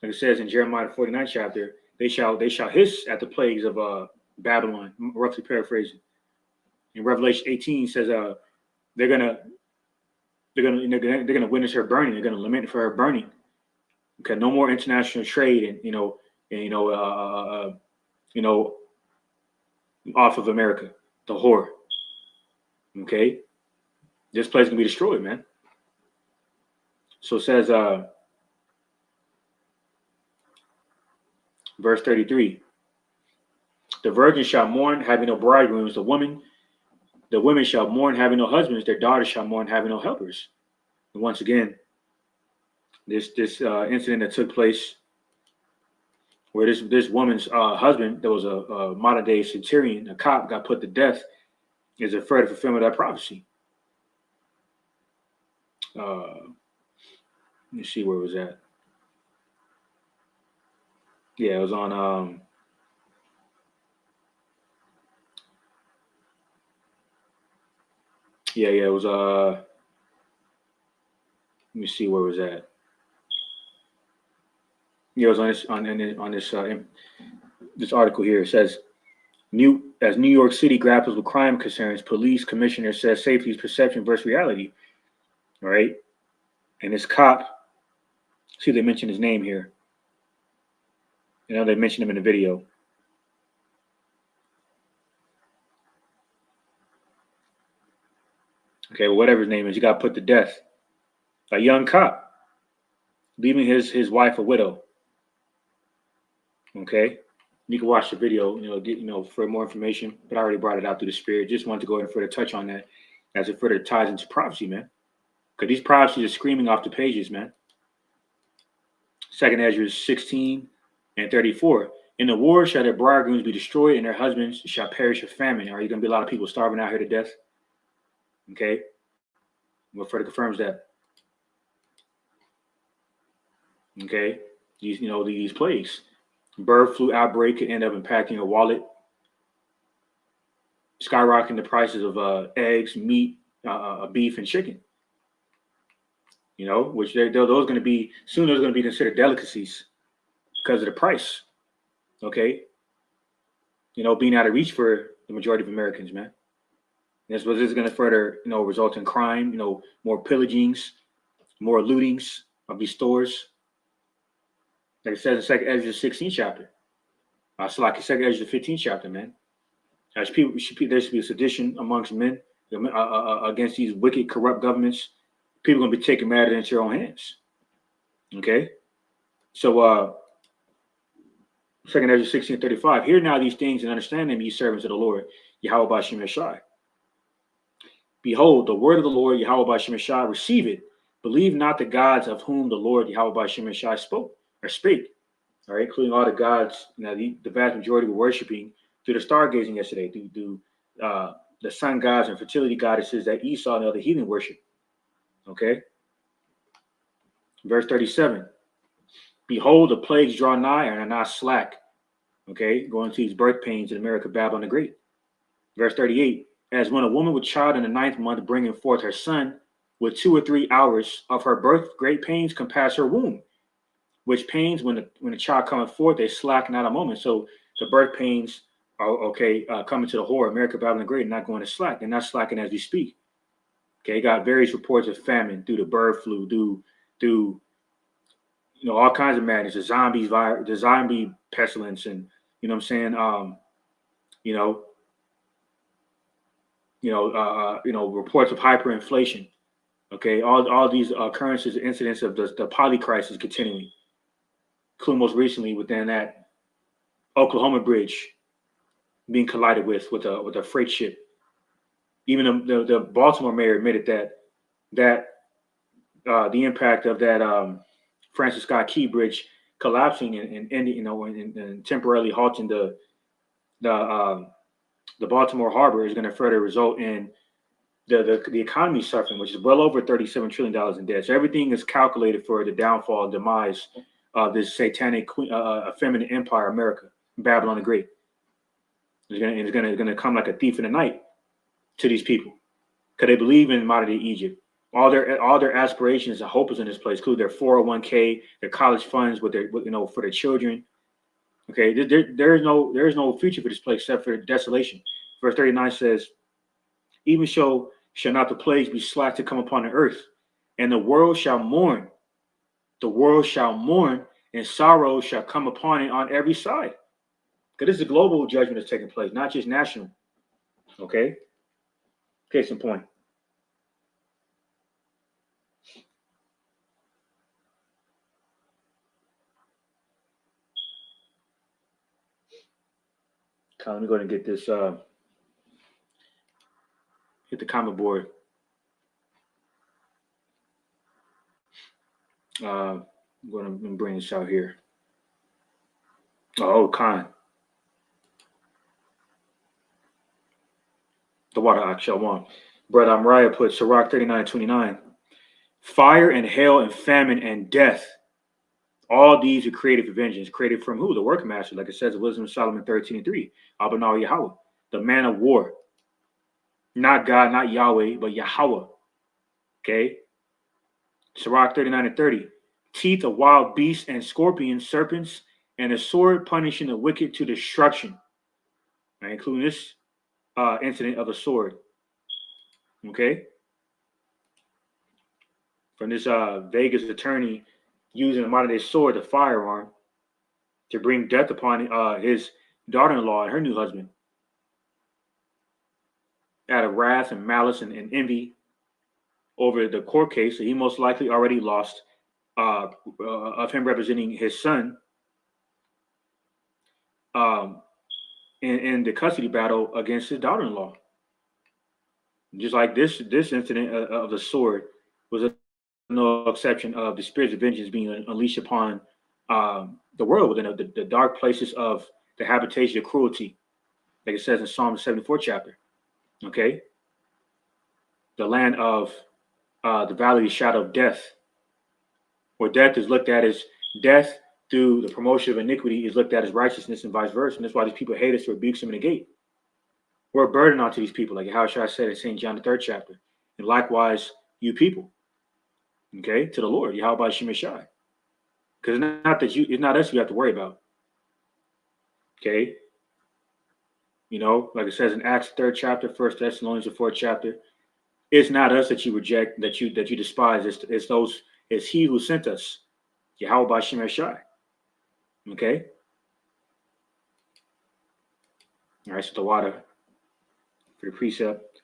Like it says in Jeremiah 49 chapter, they shall hiss at the plagues of Babylon, roughly paraphrasing. In Revelation 18 says they're gonna witness her burning. They're gonna lament for her burning. Okay, no more international trade, and off of America, the whore. Okay, this place is gonna be destroyed, man. So it says, verse 33, the virgin shall mourn, having no bridegrooms. The women shall mourn, having no husbands. Their daughters shall mourn, having no helpers. And once again, this incident that took place, where this woman's husband, that was a modern day centurion, a cop, got put to death, is a further fulfillment of that prophecy. Let me see where it was at. Yeah, it was on it was let me see where it was at. Yeah, it was on this article here. It says, as New York City grapples with crime concerns, police commissioner says safety is perception versus reality. All right, and this cop, see, they mentioned his name here. You know, they mentioned him in the video. Okay, well, whatever his name is, he got put to death. A young cop, leaving his wife a widow. Okay, you can watch the video, get for more information. But I already brought it out through the Spirit. Just wanted to go ahead and further touch on that, as it further ties into prophecy, man. Because these prophecies are screaming off the pages, man. 2 Ezra 16 and 34. In the war shall their bridegrooms be destroyed, and their husbands shall perish of famine. Are you going to be a lot of people starving out here to death? Okay. What further confirms that? Okay. These plagues. Bird flu outbreak could end up impacting your wallet, skyrocketing the prices of eggs, meat, beef, and chicken. Which those going to be soon. Those are going to be considered delicacies because of the price. Okay. Being out of reach for the majority of Americans, man. And this is going to further, result in crime. More pillagings, more lootings of these stores. Like it says in 2 Ezra 16 chapter. Like 2 Ezra 15 chapter, man. As people, there should be a sedition amongst men against these wicked, corrupt governments. People are going to be taking matters into their own hands. Okay? So, 2 Ezra 16:35. Hear now these things and understand them, ye servants of the Lord, Yahweh Ba'Shem Yeshai. Behold, the word of the Lord, Yahweh Ba'Shem Yeshai, receive it. Believe not the gods of whom the Lord, Yahweh Ba'Shem Yeshai spoke or spake. All right, including all the gods, the vast majority were worshiping through the stargazing yesterday, through the sun gods and fertility goddesses that Esau and the other heathen worship. Okay. Verse 37. Behold, the plagues draw nigh and are not slack. Okay, going to these birth pains in America, Babylon the Great. Verse 38. As when a woman with child in the 9th month bringing forth her son, with 2 or 3 hours of her birth, great pains compass her womb. Which pains, when the child cometh forth, they slack not a moment. So the birth pains are coming to the whore, America, Babylon the Great, not going to slack. They're not slacking as we speak. Okay, got various reports of famine through the bird flu, through all kinds of madness, the zombie pestilence, and you know what I'm saying, reports of hyperinflation. Okay, all these occurrences, incidents of the poly crisis continuing. Including most recently within that Oklahoma bridge being collided with a freight ship. Even the Baltimore mayor admitted that the impact of that Francis Scott Key Bridge collapsing and temporarily halting the Baltimore harbor is going to further result in the economy suffering, which is well over $37 trillion in debt. So everything is calculated for the downfall and demise of this satanic feminine empire, America, Babylon the Great. It's going to come like a thief in the night to these people because they believe in modern day Egypt. All their aspirations and hope is in this place, include their 401k, their college funds, for their children. Okay, there is no future for this place except for desolation. Verse 39 says, "Even so shall not the plagues be slack to come upon the earth, and the world shall mourn. The world shall mourn, and sorrow shall come upon it on every side." Because this is a global judgment that's taking place, not just national. Okay? Case in point. Let me go ahead and get this, hit the comment board. I'm going to bring this out here. Oh, Khan. The water Akshel one. Brother Amriah put Sirach 39:29. Fire and hail and famine and death. All these are created for vengeance. Created from who? The workmaster, like it says in Wisdom of Solomon 13:3. Abanar Yahweh, the man of war. Not God, not Yahweh, but Yahweh. Okay? Sirach 39:30. Teeth of wild beasts and scorpions, serpents, and a sword punishing the wicked to destruction. Right, including this incident of a sword. Okay? From this Vegas attorney using a modern day sword, a firearm, to bring death upon his daughter-in-law and her new husband. Out of wrath and malice and envy over the court case that he most likely already lost of him representing his son in the custody battle against his daughter-in-law. Just like this incident of the sword was no exception of the spirits of vengeance being unleashed upon the world within the dark places of the habitation of cruelty, like it says in Psalm 74 chapter. Okay, the land of the valley of the shadow of death, where death is looked at as death through the promotion of iniquity is looked at as righteousness, and vice versa. And that's why these people hate us or rebuke them in the gate. We're a burden onto these people, like Yahushua said in St. John the 3rd chapter, and likewise you people. Okay, to the Lord, Yahweh Shemeshai. Because it's not us you have to worry about. Okay. Like it says in Acts 3rd chapter, 1 Thessalonians the 4th chapter, it's not us that you reject, that you despise. It's he who sent us, Yahweh Shemeshai. Okay. All right, so the water for the precept.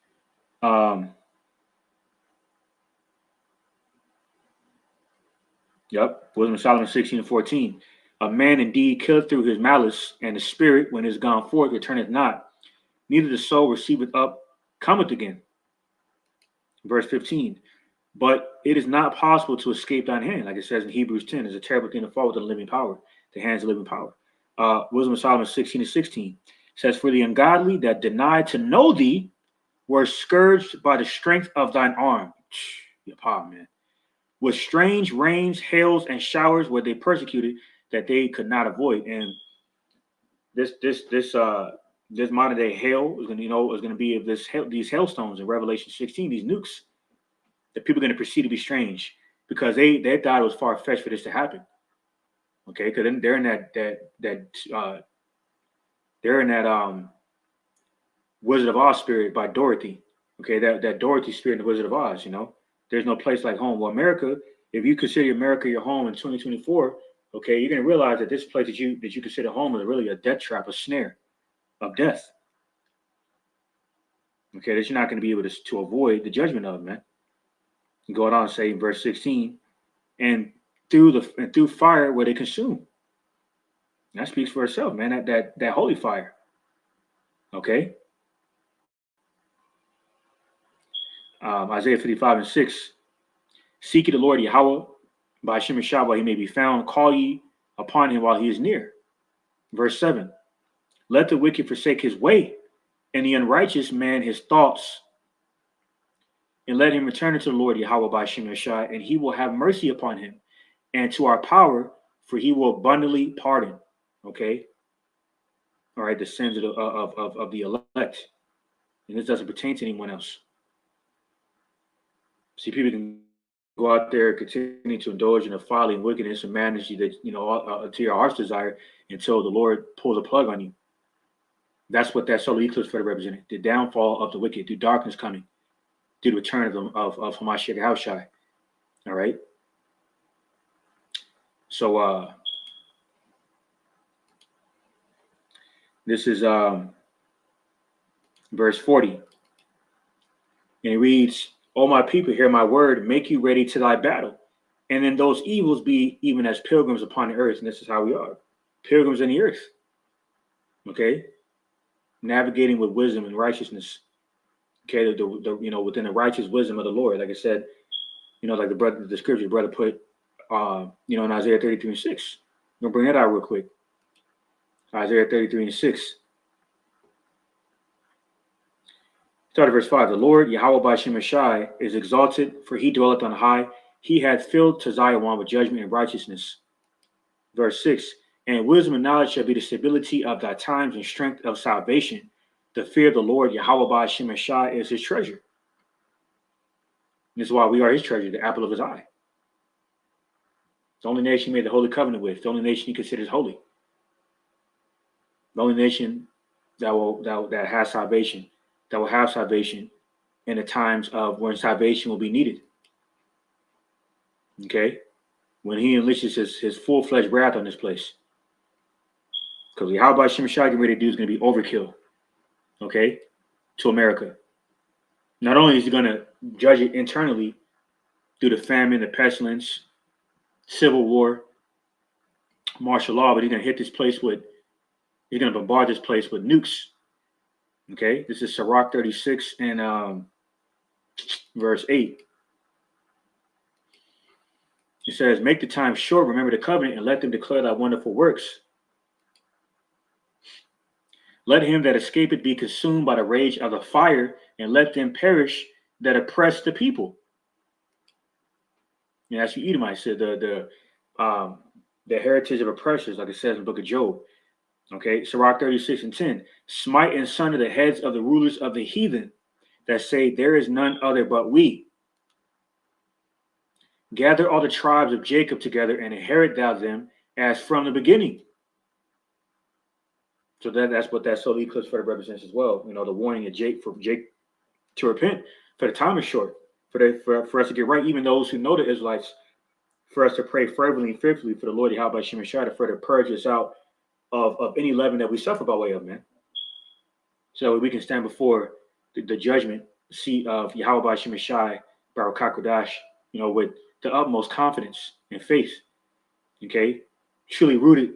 Yep, Wisdom of Solomon 16:14. A man indeed killeth through his malice, and the spirit, when it is gone forth, returneth not. Neither the soul receiveth up, cometh again. Verse 15. But it is not possible to escape thine hand, like it says in Hebrews 10. It's a terrible thing to fall within the living power, the hands of living power. Wisdom of Solomon 16:16 says, for the ungodly that denied to know thee were scourged by the strength of thine arm. Your power, man. With strange rains, hails, and showers were they persecuted that they could not avoid. And this modern day hail is going to be of these hailstones in Revelation 16, these nukes that people are going to perceive to be strange because they thought it was far fetched for this to happen. Okay, because they're in that Wizard of Oz spirit by Dorothy. Okay, that Dorothy spirit in the Wizard of Oz. There's no place like home. Well, America, if you consider America your home in 2024, okay, you're going to realize that this place that you consider home is really a death trap, a snare of death. Okay, that you're not going to be able to avoid the judgment of, man. And go on to say in verse 16, and through fire were they consumed. That speaks for itself, man. That holy fire. Okay. Isaiah 55:6. Seek ye the Lord Yahweh by Shem and Shah while he may be found. Call ye upon him while he is near. Verse 7. Let the wicked forsake his way, and the unrighteous man his thoughts. And let him return unto the Lord Yahweh by Shem and Shah, and he will have mercy upon him, and to our power, for he will abundantly pardon. Okay. All right, the sins of the elect. And this doesn't pertain to anyone else. See, people can go out there and continue to indulge in a folly and wickedness and madness that, to your heart's desire until the Lord pulls a plug on you. That's what that solar eclipse for represented. The downfall of the wicked, through darkness coming, through the return of Hamashiach Yahushai. All right. So this is verse 40. And it reads, O my people, hear my word, make you ready to thy battle. And then those evils be even as pilgrims upon the earth. And this is how we are. Pilgrims in the earth. Okay. Navigating with wisdom and righteousness. Okay. Within the righteous wisdom of the Lord. Like I said, like the scripture brother put, in Isaiah 33:6. I'm going to bring that out real quick. Isaiah 33:6. Start at verse 5. The Lord, Yahweh by Shem Shai, is exalted, for he dwelleth on high. He hath filled to Zion with judgment and righteousness. Verse 6. And wisdom and knowledge shall be the stability of thy times and strength of salvation. The fear of the Lord, Yahweh by Shem Shai, is his treasure. This is why we are his treasure, the apple of his eye. The only nation he made the holy covenant with, the only nation he considers holy. The only nation that has salvation. That will have salvation in the times of when salvation will be needed. Okay? When he unleashes his full-fledged wrath on this place. Because Yahweh Shem Shai getting ready to do is going to be overkill. Okay? To America. Not only is he going to judge it internally through the famine, the pestilence, civil war, martial law, but he's going to hit this place he's going to bombard this place with nukes. Okay, this is Sirach 36 and verse 8. It says, make the time short, remember the covenant, and let them declare thy wonderful works. Let him that escapeth be consumed by the rage of the fire, and let them perish that oppress the people. And that's what Edomites said, the heritage of oppressors, like it says in the book of Job. Okay, Sirach 36:10. Smite and sunder the heads of the rulers of the heathen that say there is none other but we. Gather all the tribes of Jacob together and inherit thou them as from the beginning. So that's what that solar eclipse for represents as well. The warning of Jake to repent, for the time is short, for us to get right, even those who know the Israelites, for us to pray fervently and fearfully for the Lord Yahweh Shem and Shai to further purge us out of any leaven that we suffer by way of, man. So we can stand before the judgment seat of Yahweh Shemashai Baruch HaKodesh, with the utmost confidence and faith, okay, truly rooted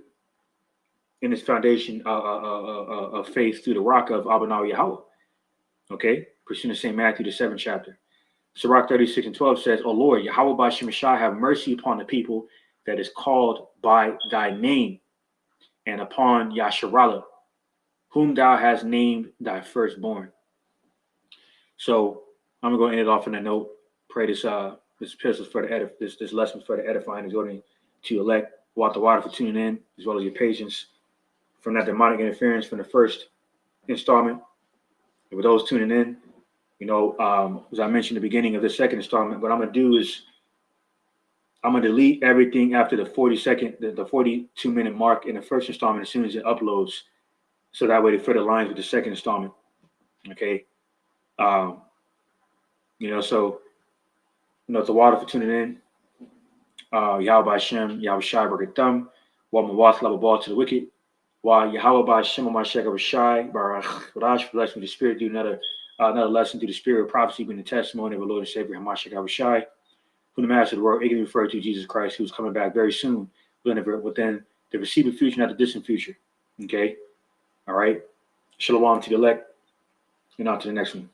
in this foundation of faith through the rock of Abinah Yahweh, okay, pursuing St. Matthew, the 7th chapter. Sirach 36:12 says, O Lord, Yahweh by Shemashai, have mercy upon the people that is called by thy name, and upon Yasharallah, whom thou hast named thy firstborn. So I'm gonna go end it off on a note. Pray this epistle for the this lesson for the edifying, exhorting to elect Wata Wata for tuning in, as well as your patience from that demonic interference from the first installment. And with those tuning in, as I mentioned at the beginning of the second installment, what I'm gonna do is I'm gonna delete everything after the 42-minute mark in the first installment as soon as it uploads, so that way it further aligns with the second installment. Okay. The water for tuning in. Yahweh Hashem, Yahweh Shai Barakatam, Wa Mawat Lababal to the wicked. Wa Yahweh Hashem, Mashek Shai Barach Rash, blessed with the Spirit, do another lesson through the Spirit of prophecy, being the testimony of our Lord and Savior Hamashek Shai, who the Master of the world, it can be referred to Jesus Christ, who's coming back very soon, within the receiving future, not the distant future. Okay. All right. Shalom to the elect, and on to the next one.